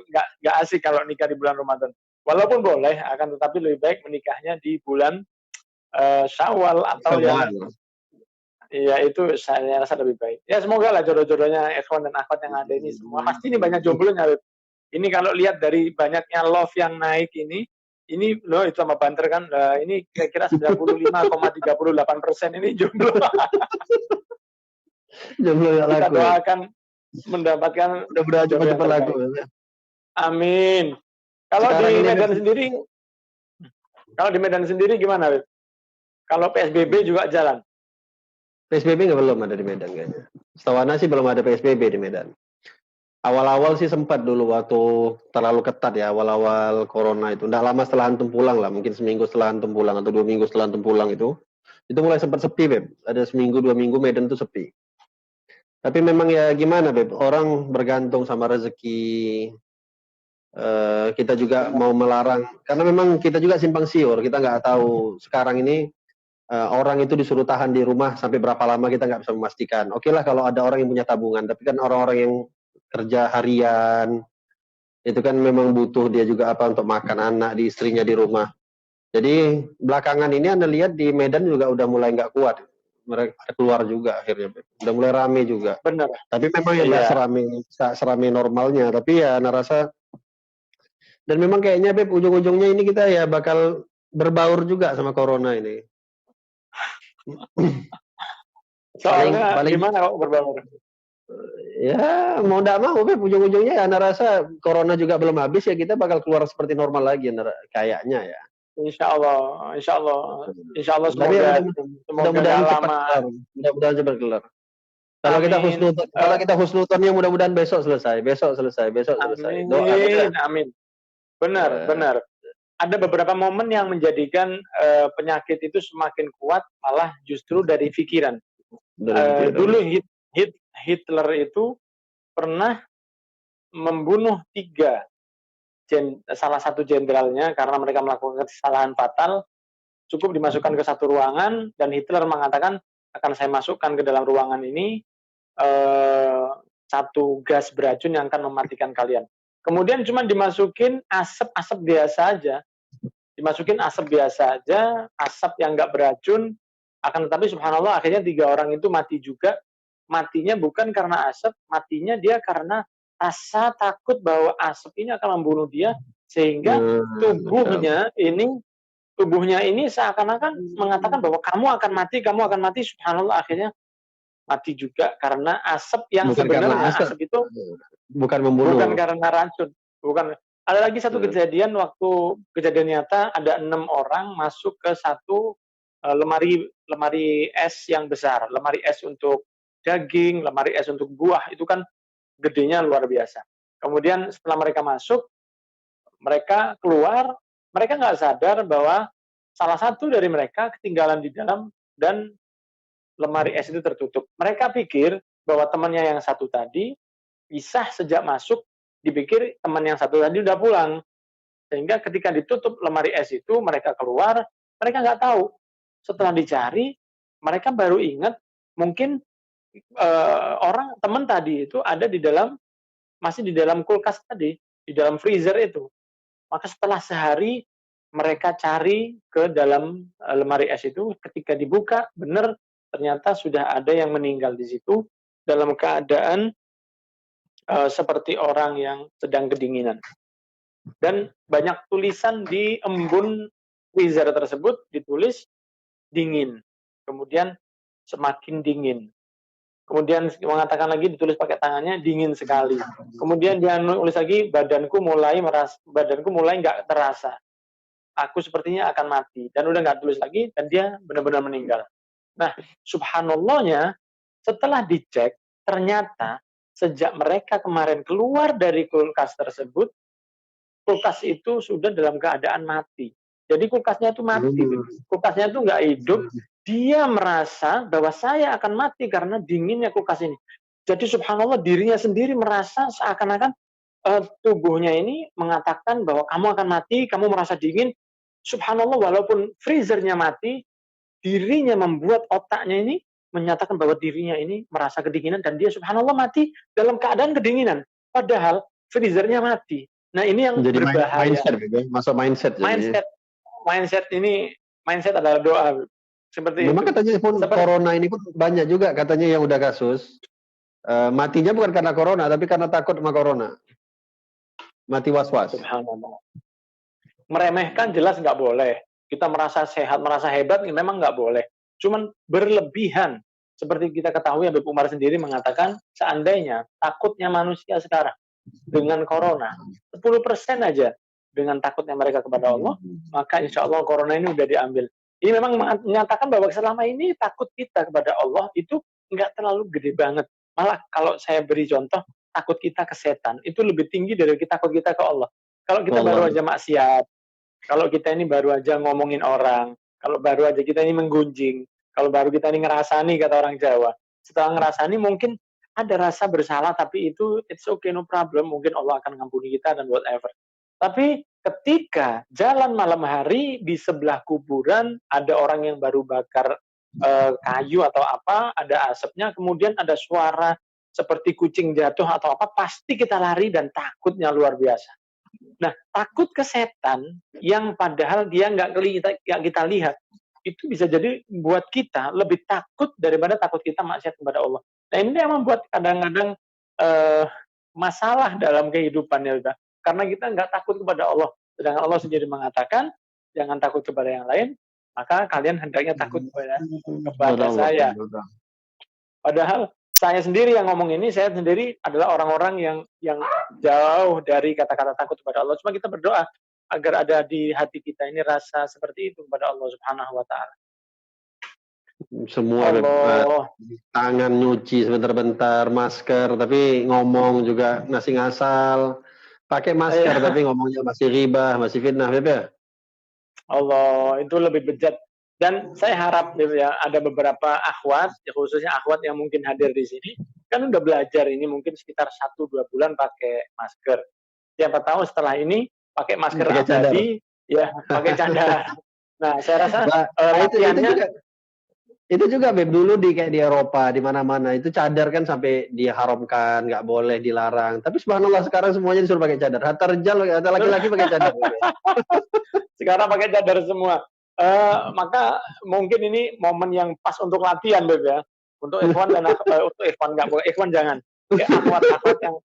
nggak asik kalau nikah di bulan Ramadan. Walaupun boleh, akan tetapi lebih baik menikahnya di bulan Syawal atau yang iya, itu saya rasa lebih baik. Ya semoga lah jodoh-jodohnya ikhwan dan akhwat yang ada ini semua. Pasti ini banyak jomblonya. Ini kalau lihat dari banyaknya love yang naik ini loh, itu sama banter kan, ini kira-kira 95,38% ini jomblo. Jomblo nggak Kita laku. doakan mendapatkan Mudah-mudahan jodoh yang cepat-cepat laku. terbaik. Amin. Kalau Sekarang di ini, Medan sendiri, gimana, Beb? Kalau PSBB juga jalan? PSBB nggak, belum ada di Medan kayaknya. Setahu Ana sih belum ada PSBB di Medan. Awal-awal sih sempat dulu waktu terlalu ketat ya, awal-awal corona itu. Nggak lama setelah antum pulang lah, mungkin seminggu setelah antum pulang atau 2 minggu setelah antum pulang itu mulai sempat sepi, Beb. Ada seminggu 2 minggu Medan tuh sepi. Tapi memang ya gimana, Beb, orang bergantung sama rezeki. Kita juga mau melarang, karena memang kita juga simpang siur, kita nggak tahu sekarang ini orang itu disuruh tahan di rumah sampai berapa lama, kita nggak bisa memastikan. Oke lah kalau ada orang yang punya tabungan, tapi kan orang-orang yang kerja harian itu kan memang butuh dia juga apa untuk makan anak, di istrinya di rumah. Jadi belakangan ini Anda lihat di Medan juga udah mulai nggak kuat, mereka keluar juga akhirnya, udah mulai rame juga. Benar. Tapi memang ya nggak serame normalnya, tapi ya Anda rasa, dan memang kayaknya Beb ujung-ujungnya ini kita ya bakal berbaur juga sama corona ini. Soalnya gimana kok berbaur? Ya mau tidak mau Beb, ujung-ujungnya ya Anda rasa corona juga belum habis, ya kita bakal keluar seperti normal lagi kayaknya ya. Insya Allah Tapi mudah-mudahan lama. Mudah-mudahan cepat kelar. Kalau kita husnutonnya mudah-mudahan besok selesai. Amin. Benar. Ada beberapa momen yang menjadikan penyakit itu semakin kuat, malah justru dari pikiran. Dulu Hitler itu pernah membunuh 3, salah satu jenderalnya karena mereka melakukan kesalahan fatal. Cukup dimasukkan ke satu ruangan dan Hitler mengatakan, akan saya masukkan ke dalam ruangan ini satu gas beracun yang akan mematikan kalian. Kemudian cuma dimasukin asap biasa aja. Asap yang nggak beracun. Akan tetapi subhanallah akhirnya 3 orang itu mati juga. Matinya bukan karena asap, matinya dia karena rasa takut bahwa asap ini akan membunuh dia, sehingga tubuhnya ini seakan-akan mengatakan bahwa kamu akan mati, subhanallah akhirnya mati juga karena asap yang sebenarnya asap itu bukan membunuh. Bukan karena racun. Ada lagi satu kejadian waktu kejadian nyata, ada 6 orang masuk ke satu lemari es yang besar, lemari es untuk daging, lemari es untuk buah, itu kan gedenya luar biasa. Kemudian setelah mereka masuk, mereka keluar, mereka nggak sadar bahwa salah satu dari mereka ketinggalan di dalam dan lemari es itu tertutup. Mereka pikir bahwa temannya yang satu tadi pisah sejak masuk, dipikir teman yang satu tadi udah pulang. Sehingga ketika ditutup lemari es itu, mereka keluar, mereka nggak tahu. Setelah dicari, mereka baru ingat mungkin teman tadi itu ada di dalam, masih di dalam kulkas tadi, di dalam freezer itu. Maka setelah sehari mereka cari ke dalam lemari es itu, ketika dibuka, benar ternyata sudah ada yang meninggal di situ dalam keadaan seperti orang yang sedang kedinginan. Dan banyak tulisan di embun freezer tersebut ditulis dingin. Kemudian semakin dingin. Kemudian mengatakan lagi ditulis pakai tangannya dingin sekali. Kemudian dia nulis lagi badanku mulai nggak terasa. Aku sepertinya akan mati. Dan udah nggak tulis lagi dan dia benar-benar meninggal. Nah, subhanallahnya setelah dicek ternyata sejak mereka kemarin keluar dari kulkas tersebut, kulkas itu sudah dalam keadaan mati. Jadi kulkasnya itu mati. Kulkasnya itu nggak hidup. Dia merasa bahwa saya akan mati karena dinginnya kulkas ini. Jadi subhanallah dirinya sendiri merasa seakan-akan tubuhnya ini mengatakan bahwa kamu akan mati, kamu merasa dingin. Subhanallah walaupun freezernya mati, dirinya membuat otaknya ini menyatakan bahwa dirinya ini merasa kedinginan dan dia subhanallah mati dalam keadaan kedinginan. Padahal freezernya mati. Nah ini yang jadi berbahaya. Masuk mindset. Mindset adalah doa. Seperti memang itu. Katanya pun corona ini pun banyak juga katanya yang udah kasus. Matinya bukan karena corona, tapi karena takut sama corona. Mati was-was. Subhanallah. Meremehkan jelas nggak boleh. Kita merasa sehat, merasa hebat, memang nggak boleh. Cuman berlebihan. Seperti kita ketahui, Habib Umar sendiri mengatakan, seandainya takutnya manusia sekarang dengan corona, 10% aja dengan takutnya mereka kepada Allah, maka insya Allah corona ini udah diambil. Ini memang menyatakan bahwa selama ini takut kita kepada Allah itu nggak terlalu gede banget. Malah kalau saya beri contoh, takut kita ke setan, itu lebih tinggi dari takut kita ke Allah. Kalau kita baru aja maksiat, kalau kita ini baru aja ngomongin orang, kalau baru aja kita ini menggunjing, kalau baru kita ini ngerasani, kata orang Jawa. Setelah ngerasani mungkin ada rasa bersalah, tapi itu it's okay, no problem. Mungkin Allah akan ngampuni kita dan whatever. Tapi ketika jalan malam hari di sebelah kuburan, ada orang yang baru bakar kayu atau apa, ada asapnya, kemudian ada suara seperti kucing jatuh atau apa, pasti kita lari dan takutnya luar biasa. Nah, takut ke setan yang padahal dia nggak kita lihat, itu bisa jadi buat kita lebih takut daripada takut kita maksiat kepada Allah. Nah, ini yang membuat kadang-kadang masalah dalam kehidupan ya udah. Karena kita nggak takut kepada Allah. Sedangkan Allah sendiri mengatakan, jangan takut kepada yang lain, maka kalian hendaknya takut kepada saya. Padahal saya sendiri yang ngomong ini, saya sendiri adalah orang-orang yang jauh dari kata-kata takut kepada Allah. Cuma kita berdoa agar ada di hati kita ini rasa seperti itu kepada Allah Subhanahu wa Ta'ala. Semua tangan nyuci sebentar-bentar, masker, tapi ngomong juga nasi ngasal, pakai masker tapi ngomongnya masih ribah, masih fitnah, ya. Allah, itu lebih bejat. Dan saya harap ya ada beberapa akhwat, ya khususnya akhwat yang mungkin hadir di sini, kan udah belajar ini mungkin sekitar 1-2 bulan pakai masker. Siapa tahu setelah ini pakai masker abadi, ya pakai cadar. Nah, saya rasa itu juga Beb, dulu kayak di Eropa, di mana-mana itu cadar kan sampai diharamkan, nggak boleh, dilarang. Tapi subhanallah sekarang semuanya disuruh pakai cadar. Hatta rijal, hatta laki-laki pakai cadar. Sekarang pakai cadar semua. Maka mungkin ini momen yang pas untuk latihan, Beb ya. Untuk ikhwan dan untuk ikhwan nggak boleh, ikhwan jangan. Akhwat yang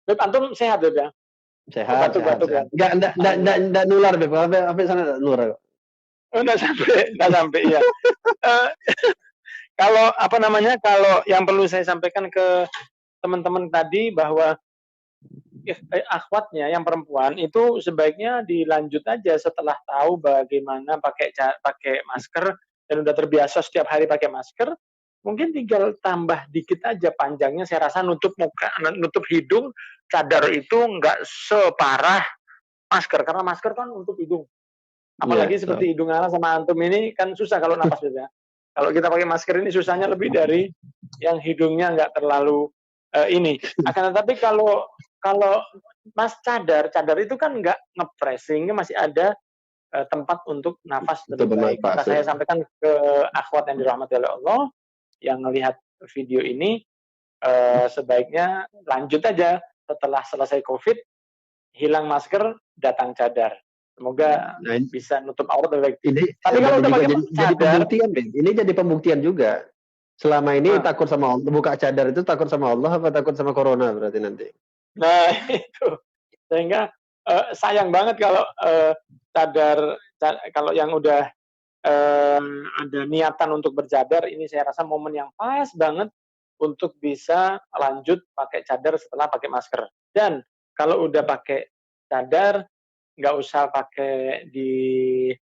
Beb, antum sehat Beb ya? Sehat. Batuk ya. Nggak nular Beb. Apa sana nggak nular? Nggak sampai ya. Kalau kalau yang perlu saya sampaikan ke teman-teman tadi bahwa akhwatnya yang perempuan itu sebaiknya dilanjut aja setelah tahu bagaimana pakai masker dan udah terbiasa setiap hari pakai masker, mungkin tinggal tambah dikit aja panjangnya. Saya rasa nutup muka, nutup hidung, cadar itu nggak separah masker karena masker kan untuk hidung. Apalagi seperti hidung Ana sama antum ini kan susah kalau napas ya. Kalau kita pakai masker ini susahnya lebih dari yang hidungnya nggak terlalu ini. Akan tetapi kalau mas cadar itu kan nggak ngepres sehingga masih ada tempat untuk nafas lebih baik. Maka saya sampaikan ke akhwat yang dirahmati oleh Allah yang melihat video ini sebaiknya lanjut aja setelah selesai COVID, hilang masker, datang cadar. Semoga bisa nutup aurat lebih baik. Tapi kalau udah pakai cadar, ini jadi pembuktian juga. Selama ini takut sama Allah, buka cadar itu takut sama Allah apa takut sama corona berarti nanti? Nah itu, sehingga sayang banget kalau cadar kalau yang udah ada niatan untuk bercadar, ini saya rasa momen yang pas banget untuk bisa lanjut pakai cadar setelah pakai masker. Dan kalau udah pakai cadar, nggak usah pakai di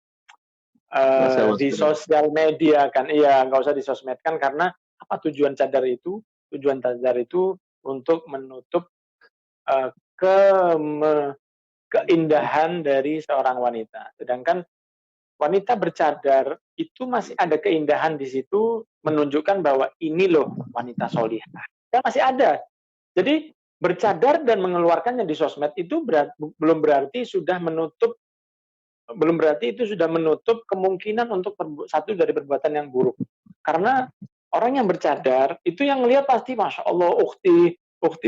sosial media kan, iya nggak usah disosmedkan karena apa tujuan cadar itu? Tujuan cadar itu untuk menutup keindahan dari seorang wanita. Sedangkan wanita bercadar itu masih ada keindahan di situ menunjukkan bahwa ini loh wanita solihah. Dan masih ada. Jadi bercadar dan mengeluarkannya di sosmed itu belum berarti itu sudah menutup kemungkinan untuk satu dari perbuatan yang buruk. Karena orang yang bercadar itu yang melihat pasti masya Allah ukhti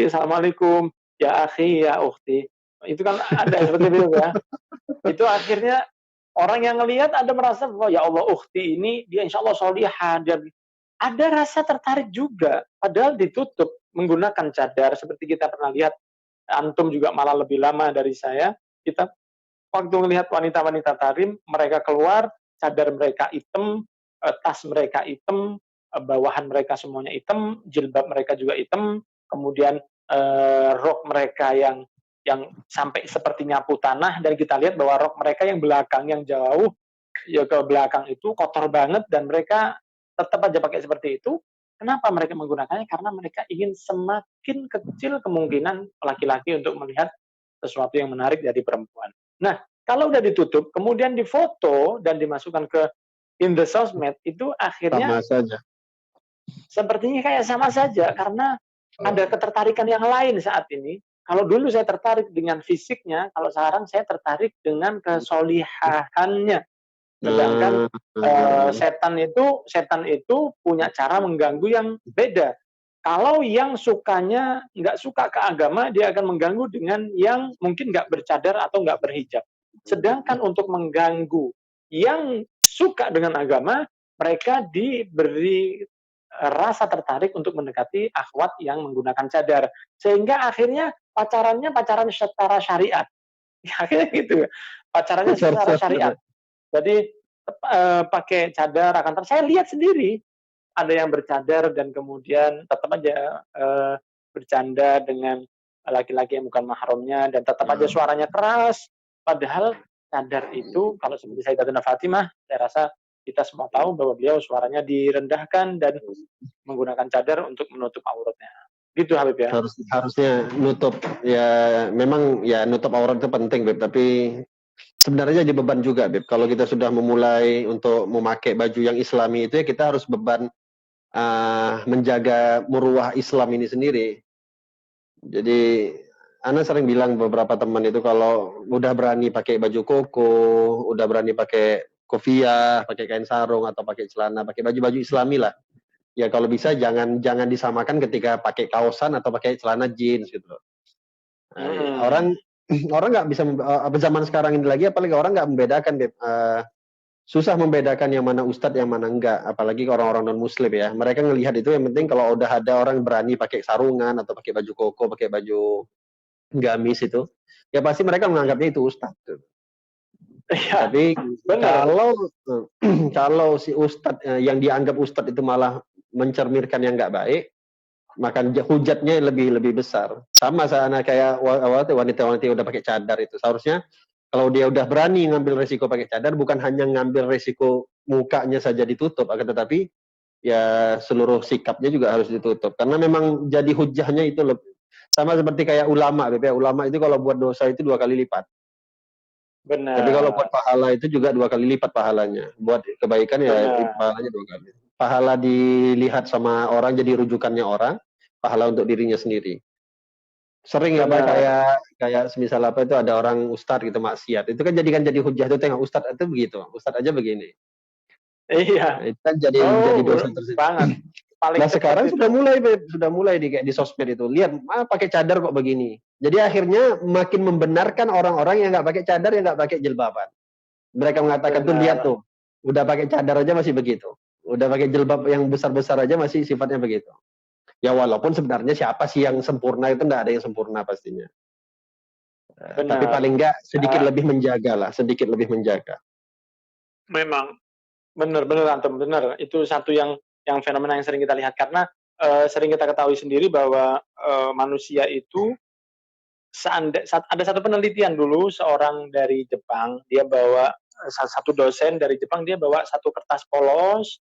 assalamualaikum ya akhi ya ukhti. Itu kan ada seperti itu ya. Itu akhirnya orang yang ngelihat ada merasa bahwa ya Allah ukhti ini dia insya Allah solihah, dia ada rasa tertarik juga padahal ditutup menggunakan cadar seperti kita pernah lihat. Antum juga malah lebih lama dari saya. Kita waktu melihat wanita-wanita tarim, mereka keluar, cadar mereka hitam, tas mereka hitam, bawahan mereka semuanya hitam, jilbab mereka juga hitam, kemudian rok mereka yang sampai seperti nyapu tanah, dan kita lihat bahwa rok mereka yang belakang yang jauh ya ke belakang itu kotor banget dan mereka tetap aja pakai seperti itu. Kenapa mereka menggunakannya? Karena mereka ingin semakin kecil kemungkinan laki-laki untuk melihat sesuatu yang menarik dari perempuan. Nah, kalau udah ditutup, kemudian difoto dan dimasukkan ke in the sosmed, itu akhirnya sama saja. Sepertinya kayak sama saja, karena ada ketertarikan yang lain saat ini. Kalau dulu saya tertarik dengan fisiknya, kalau sekarang saya tertarik dengan kesolihahannya. Sedangkan setan itu punya cara mengganggu yang beda. Kalau yang sukanya nggak suka ke agama, dia akan mengganggu dengan yang mungkin nggak bercadar atau nggak berhijab. Sedangkan untuk mengganggu yang suka dengan agama, mereka diberi rasa tertarik untuk mendekati akhwat yang menggunakan cadar. Sehingga akhirnya pacaran secara syariat. Akhirnya gitu, pacarannya secara syariat. Jadi pakai cadar akan saya lihat sendiri ada yang bercadar dan kemudian tetap aja bercanda dengan laki-laki yang bukan mahramnya dan tetap aja suaranya keras. Padahal cadar itu kalau seperti Sayyidatina Fatimah, saya rasa kita semua tahu bahwa beliau suaranya direndahkan dan menggunakan cadar untuk menutup auratnya. Gitu Habib ya. Harusnya nutup ya, memang ya nutup aurat itu penting Beb, tapi sebenarnya jadi beban juga Beb. Kalau kita sudah memulai untuk memakai baju yang islami itu ya kita harus beban menjaga muruah Islam ini sendiri. Jadi Ana sering bilang beberapa teman itu kalau udah berani pakai baju koko, udah berani pakai kopiah, pakai kain sarung atau pakai celana, pakai baju-baju islami lah. Ya kalau bisa jangan disamakan ketika pakai kaosan atau pakai celana jeans gitu. Orang nggak bisa zaman sekarang ini lagi, apalagi orang nggak membedakan, susah membedakan yang mana ustadz yang mana enggak, apalagi orang-orang non muslim ya. Mereka ngelihat itu yang penting kalau udah ada orang berani pakai sarungan atau pakai baju koko, pakai baju gamis itu, ya pasti mereka menganggapnya itu ustadz. Ya, tapi kalau si ustadz yang dianggap ustadz itu malah mencerminkan yang nggak baik, Makan hujatnya lebih besar. Sama sana kayak wanita-wanita yang udah pakai cadar itu. Seharusnya kalau dia udah berani ngambil resiko pakai cadar, bukan hanya ngambil resiko mukanya saja ditutup, akan tetapi ya seluruh sikapnya juga harus ditutup. Karena memang jadi hujahnya itu sama seperti kayak ulama, ulama itu kalau buat dosa itu 2 kali lipat. Tapi kalau buat Benar. pahala itu juga 2 kali lipat pahalanya. Buat kebaikan ya Benar. pahalanya 2 kali. Pahala dilihat sama orang, jadi rujukannya orang, pahala untuk dirinya sendiri. Sering ya Pak, Benar. kayak semisal apa itu ada orang ustadz gitu maksiat. Itu kan jadi hujah itu, tengok ustadz itu begitu. Ustadz aja begini. Iya. Nah, itu kan jadi Oh, dosa tersendiri. banget. Paling Nah cepat sekarang itu. sudah mulai kayak di sosmed itu. Lihat, pakai cadar kok begini. Jadi akhirnya makin membenarkan orang-orang yang nggak pakai cadar, yang nggak pakai jilbaban. Mereka mengatakan tuh, lihat Benar. tuh, udah pakai cadar aja masih begitu. Udah pakai jilbab yang besar-besar aja masih sifatnya begitu. Ya walaupun sebenarnya siapa sih yang sempurna, itu nggak ada yang sempurna pastinya. Tapi Benar. paling nggak sedikit Ah, lebih menjaga lah, sedikit lebih menjaga. memang benar antum, benar. Itu satu yang fenomena yang sering kita lihat karena sering kita ketahui sendiri bahwa manusia itu ada satu penelitian dulu seorang dari Jepang, dia bawa satu dosen dari Jepang, dia bawa satu kertas polos,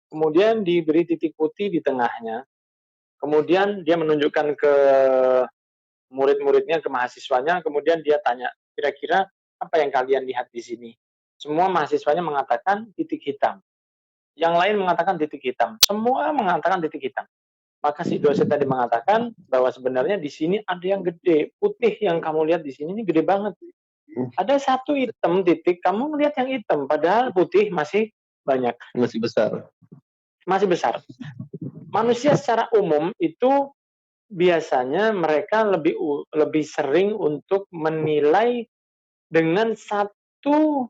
kemudian diberi titik putih di tengahnya. Kemudian dia menunjukkan ke murid-muridnya, ke mahasiswanya, kemudian dia tanya, kira-kira apa yang kalian lihat di sini? Semua mahasiswanya mengatakan titik hitam. Yang lain mengatakan titik hitam. Semua mengatakan titik hitam. Maka si dosen tadi mengatakan bahwa sebenarnya di sini ada yang gede. Putih yang kamu lihat di sini ini gede banget. Ada satu hitam titik, kamu melihat yang hitam. Padahal putih masih banyak. Masih besar. Masih besar. Manusia secara umum itu biasanya mereka lebih sering untuk menilai dengan satu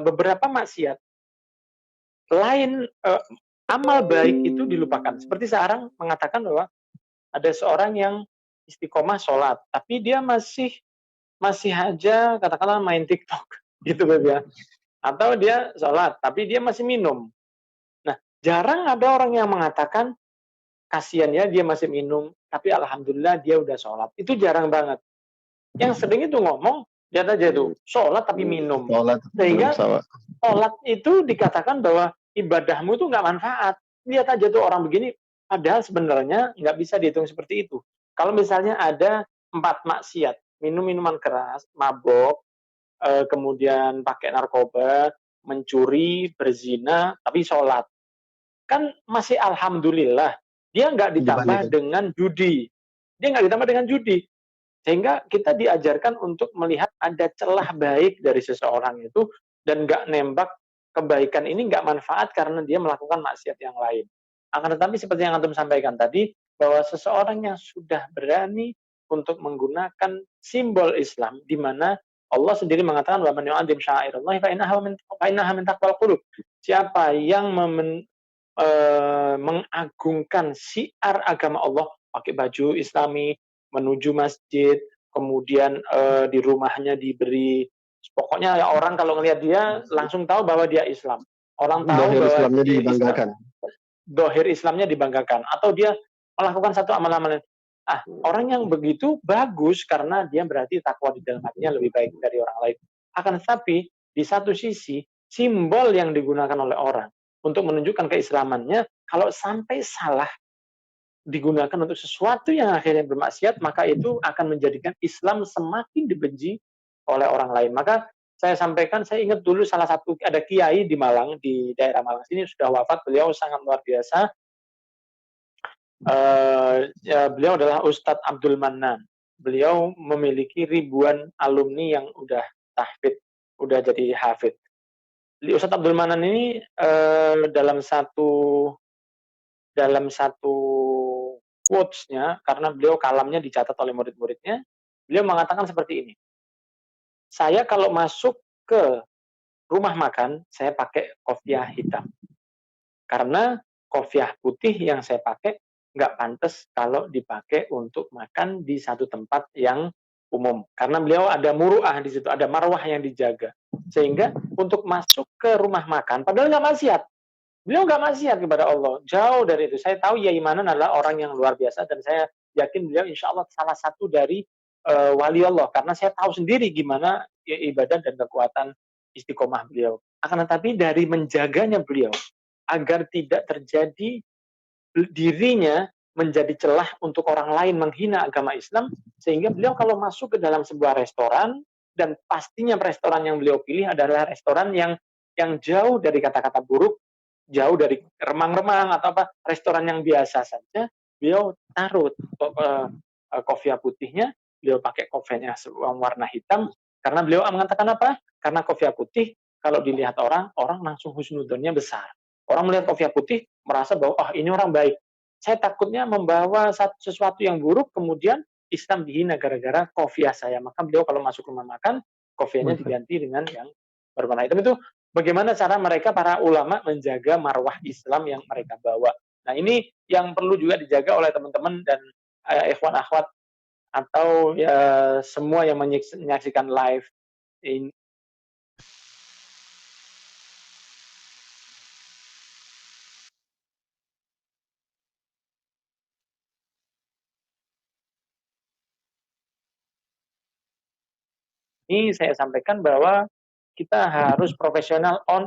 beberapa maksiat lain, amal baik itu dilupakan. Seperti sekarang mengatakan bahwa ada seorang yang istiqomah sholat, tapi dia masih masih aja katakanlah main TikTok gitu Beb ya. Atau dia sholat, tapi dia masih minum. Nah, jarang ada orang yang mengatakan kasihan ya dia masih minum, tapi alhamdulillah dia udah sholat. Itu jarang banget. Yang sering itu ngomong, lihat aja tuh, sholat tapi minum. Sehingga sholat itu dikatakan bahwa ibadahmu itu nggak manfaat. Lihat aja tuh orang begini, padahal sebenarnya nggak bisa dihitung seperti itu. Kalau misalnya ada 4 maksiat, minum minuman keras, mabok, kemudian pakai narkoba, mencuri, berzina, tapi sholat. Kan masih alhamdulillah. Dia nggak ditambah dengan judi. Dia nggak ditambah dengan judi. Sehingga kita diajarkan untuk melihat ada celah baik dari seseorang itu dan nggak nembak kebaikan ini nggak manfaat karena dia melakukan maksiat yang lain. Akan tetapi seperti yang antum sampaikan tadi, bahwa seseorang yang sudah berani untuk menggunakan simbol Islam, di mana Allah sendiri mengatakan wa man yu'adzim sya'airallahi fa innaha min taqwal qulub. Siapa yang mengagungkan syiar agama Allah, pakai baju Islami, menuju masjid, kemudian di rumahnya diberi, pokoknya ya orang kalau ngelihat dia langsung tahu bahwa dia Islam. Orang tahu Dohir bahwa Islamnya dia Islam. dibanggakan. Dohir Islamnya dibanggakan. Atau dia melakukan satu amalan-amalan. Orang yang begitu bagus karena dia berarti takwa di dalam hatinya lebih baik dari orang lain. Akan tetapi, di satu sisi, simbol yang digunakan oleh orang untuk menunjukkan keislamannya, kalau sampai salah digunakan untuk sesuatu yang akhirnya bermaksiat, maka itu akan menjadikan Islam semakin dibenci oleh orang lain. Maka saya sampaikan, saya ingat dulu salah satu, ada kiai di Malang, di daerah Malang sini, sudah wafat, beliau sangat luar biasa. Beliau adalah Ustadz Abdul Manan. Beliau memiliki ribuan alumni yang udah tahfidz, udah jadi hafid. Ustadz Abdul Manan ini dalam satu quotes-nya, karena beliau kalamnya dicatat oleh murid-muridnya, beliau mengatakan seperti ini. Saya kalau masuk ke rumah makan, saya pakai kopiah hitam. Karena kopiah putih yang saya pakai nggak pantas kalau dipakai untuk makan di satu tempat yang umum. Karena beliau ada muruah di situ, ada marwah yang dijaga. Sehingga untuk masuk ke rumah makan, padahal nggak maksiat, Beliau nggak maksiat kepada Allah, jauh dari itu. Saya tahu Yai Manan adalah orang yang luar biasa dan saya yakin beliau insya Allah salah satu dari wali Allah karena saya tahu sendiri gimana ibadah dan kekuatan istiqomah beliau. Akan tetapi dari menjaganya beliau agar tidak terjadi dirinya menjadi celah untuk orang lain menghina agama Islam, sehingga beliau kalau masuk ke dalam sebuah restoran dan pastinya restoran yang beliau pilih adalah restoran yang jauh dari kata-kata buruk, jauh dari remang-remang atau apa, restoran yang biasa saja, beliau taruh kopiah putihnya, beliau pakai kopiahnya warna hitam, karena beliau mengatakan apa? Karena kopiah putih, kalau dilihat orang, orang langsung husnudonnya besar. Orang melihat kopiah putih, merasa bahwa, oh ini orang baik. Saya takutnya membawa sesuatu yang buruk, kemudian Islam dihina gara-gara kopiah saya. Maka beliau kalau masuk rumah makan, kopiahnya diganti dengan yang berwarna hitam. Itu bagaimana cara mereka, para ulama, menjaga marwah Islam yang mereka bawa. Nah ini yang perlu juga dijaga oleh teman-teman dan ikhwan akhwat atau ya semua yang menyaksikan live ini. Ini saya sampaikan bahwa kita harus profesional on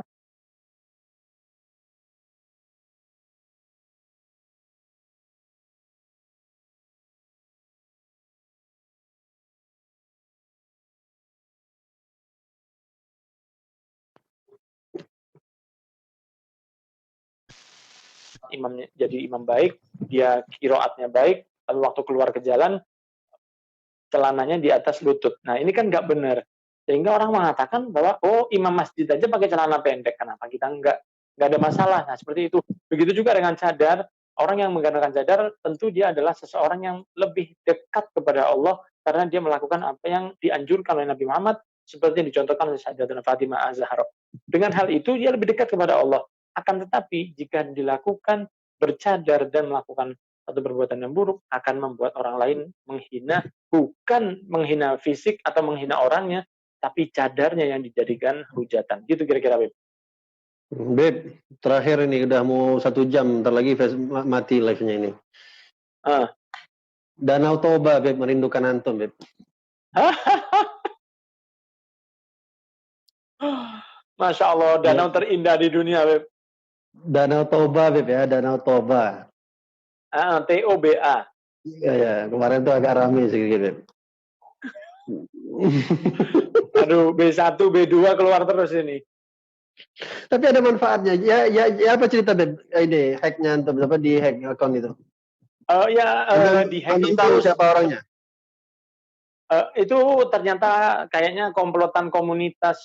imamnya, jadi imam baik, dia kiroatnya baik, lalu waktu keluar ke jalan celananya di atas lutut. Nah ini kan nggak benar. Sehingga orang mengatakan bahwa oh imam masjid aja pakai celana pendek, kenapa kita nggak? Nggak ada masalah. Nah seperti itu. Begitu juga dengan cadar. Orang yang menggunakan cadar tentu dia adalah seseorang yang lebih dekat kepada Allah karena dia melakukan apa yang dianjurkan oleh Nabi Muhammad seperti yang dicontohkan oleh Sayyidatina Fatimah Az-Zahra. Dengan hal itu dia lebih dekat kepada Allah. Akan tetapi jika dilakukan bercadar dan melakukan satu perbuatan yang buruk akan membuat orang lain menghina, bukan menghina fisik atau menghina orangnya, tapi cadarnya yang dijadikan hujatan. Gitu kira-kira, Beb. Beb, terakhir ini udah mau 1 jam, ntar lagi mati live-nya ini. Danau Toba, Beb, merindukan antum, Beb. Masya Allah, danau terindah di dunia, Beb. Danau Toba, Beb ya, Danau Toba. TOBA. Iya, ya. Kemarin tuh agak rame sedikit, Beb. Aduh, B1, B2 keluar terus ini. Tapi ada manfaatnya. Ya apa cerita, Beb? Ini hacknya antum, apa di hack akun itu? Di hack itu tahu siapa orangnya? itu ternyata kayaknya komplotan komunitas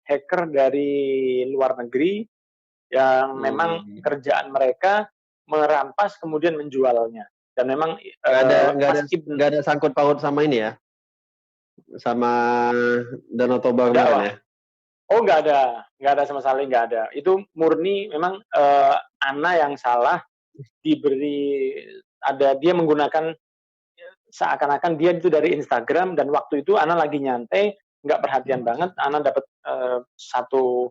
hacker dari luar negeri yang memang kerjaan mereka merampas kemudian menjualnya. Dan memang nggak ada sangkut paut sama ini ya, sama Danau Toba kemarin ya? Oh nggak ada sama sekali, nggak ada. Itu murni memang Ana yang salah dia menggunakan seakan-akan dia itu dari Instagram dan waktu itu Ana lagi nyantai, nggak perhatian banget. Ana dapat satu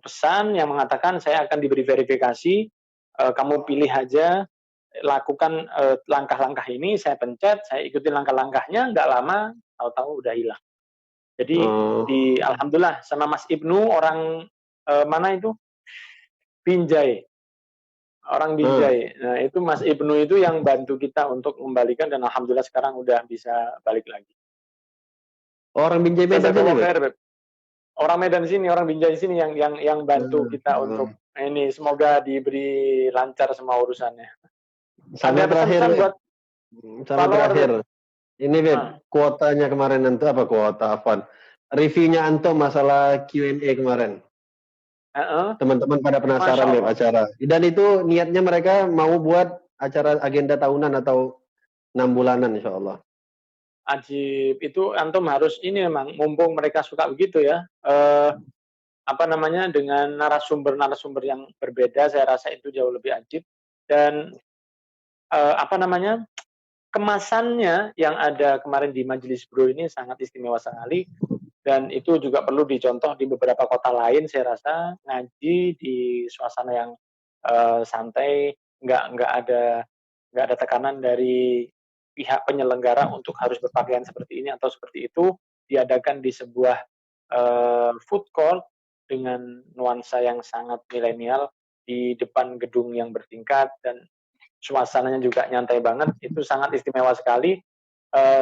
pesan yang mengatakan saya akan diberi verifikasi, kamu pilih aja, lakukan langkah-langkah ini, saya pencet, saya ikutin langkah-langkahnya, nggak lama, tahu-tahu udah hilang. Jadi alhamdulillah sama Mas Ibnu orang mana itu? Binjai. Orang Binjai. Nah, itu Mas Ibnu itu yang bantu kita untuk membalikan dan alhamdulillah sekarang udah bisa balik lagi. Orang Binjai Medan sini, Beb? Orang Medan sini, orang Binjai sini yang bantu kita untuk ini, semoga diberi lancar semua urusannya. Sama terakhir. Ini, Beb, kuotanya kemarin nanti apa kuota apa? Reviewnya antum masalah Q&A kemarin. Teman-teman pada penasaran Beb acara. Dan itu niatnya mereka mau buat acara agenda tahunan atau 6 bulanan insya Allah. Ajib, itu antum harus ini memang, mumpung mereka suka begitu ya, dengan narasumber-narasumber yang berbeda, saya rasa itu jauh lebih ajib. Dan kemasannya yang ada kemarin di Majelis Bro ini sangat istimewa sekali. dan itu juga perlu dicontoh di beberapa kota lain. Saya rasa ngaji di suasana yang santai, nggak ada tekanan dari pihak penyelenggara untuk harus berpakaian seperti ini atau seperti itu, diadakan di sebuah food court dengan nuansa yang sangat milenial di depan gedung yang bertingkat dan suasananya juga nyantai banget. Itu sangat istimewa sekali.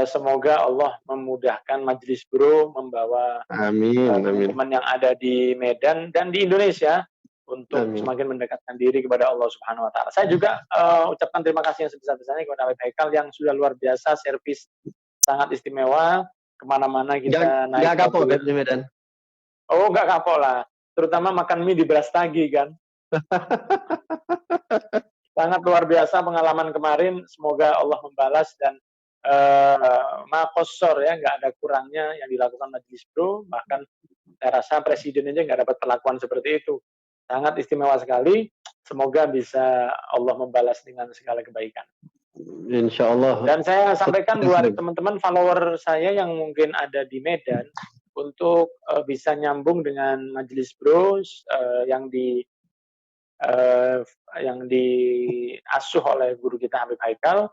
Semoga Allah memudahkan Majelis Bro membawa teman-teman yang ada di Medan dan di Indonesia untuk semakin mendekatkan diri kepada Allah Subhanahu wa Ta'ala. Saya juga ucapkan terima kasih yang sebesar-besarnya kepada Habib Haikal yang sudah luar biasa, servis sangat istimewa, kemana-mana kita naik. Nggak kapok di Medan? Oh, nggak kapok lah. Terutama makan mie di Brastagi kan. Sangat luar biasa pengalaman kemarin. Semoga Allah membalas dan makosor ya, nggak ada kurangnya yang dilakukan Majelis Bro. Bahkan saya rasa presiden aja nggak dapat perlakuan seperti itu. Sangat istimewa sekali. Semoga bisa Allah membalas dengan segala kebaikan. Insya Allah. Dan saya sampaikan buat teman-teman follower saya yang mungkin ada di Medan untuk bisa nyambung dengan Majelis Bro yang diasuh oleh guru kita Habib Haikal.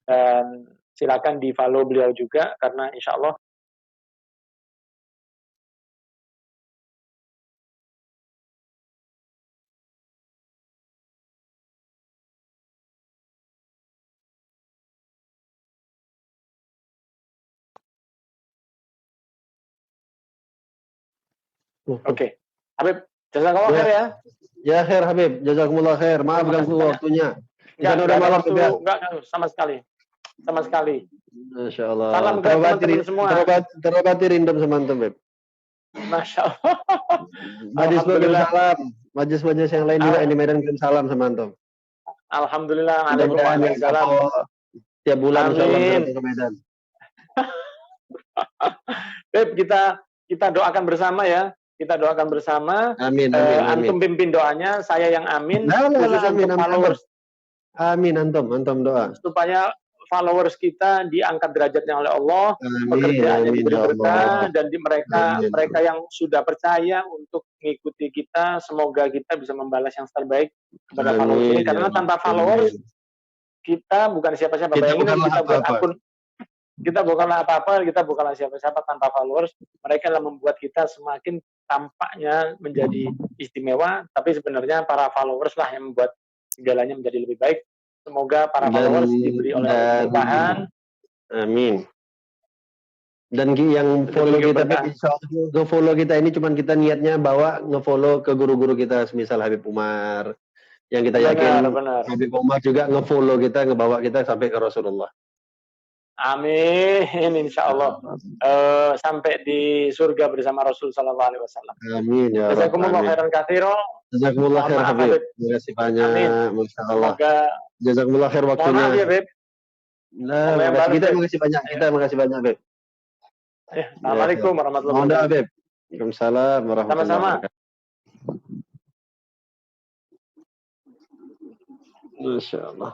Dan silakan di follow beliau juga karena insya Allah Oke. Habib, jazakallah khair ya. Ya khair Habib, jazakumullah khair. Maaf ganggu waktunya. Ya, udah malam juga. Enggak, sama sekali. Sama sekali. Masya Allah. Salam ke teman-teman semua. Terobati rindam sama antum, Beb. Masya Allah. Alhamdulillah. Salam. Majlis-majlis yang lain juga di Medan kirim salam sama antum. Alhamdulillah. Waalaikumsalam. Tiap bulan insya Allah ke Medan. Beb, kita doakan bersama ya. Kita doakan bersama. Amin. Antum pimpin doanya, saya yang amin. Khusus untuk followers. Amin, antum doa. Supaya followers kita diangkat derajatnya oleh Allah, pekerjaannya diberi berkah, dan mereka yang sudah percaya untuk mengikuti kita, semoga kita bisa membalas yang terbaik kepada followers ini. Karena tanpa followers kita bukan siapa-siapa. Bayangin kita buat akun. Kita bukanlah apa-apa, kita bukanlah siapa-siapa tanpa followers. Mereka yang membuat kita semakin tampaknya menjadi istimewa, tapi sebenarnya para followers lah yang membuat segalanya menjadi lebih baik. Semoga para followers diberi oleh Tuhan. Amin. Dan yang follow kita, nge-follow kita ini cuman kita niatnya bawa nge-follow ke guru-guru kita, semisal Habib Umar. Yang kita yakin Habib Umar juga nge-follow kita, ngebawa kita sampai ke Rasulullah. Amin, insya Allah sampai di surga bersama Rasul Sallallahu Alaihi Wasallam. Amin ya. Jazakumullah khairan katsira. Jazakumullah khair Habib. Terima kasih banyak. Masya Allah. Jazakumullah khair waktunya. Mohon maaf ya Beb. Nah, kita makasih banyak. Kita makasih banyak Beb. Assalamualaikum warahmatullahi wabarakatuh. Beb. Waalaikumsalam warahmatullahi wabarakatuh. Masya Allah.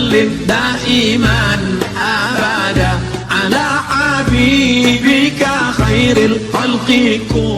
وسلم دائما أبدا على حبيبك خير الخلق كل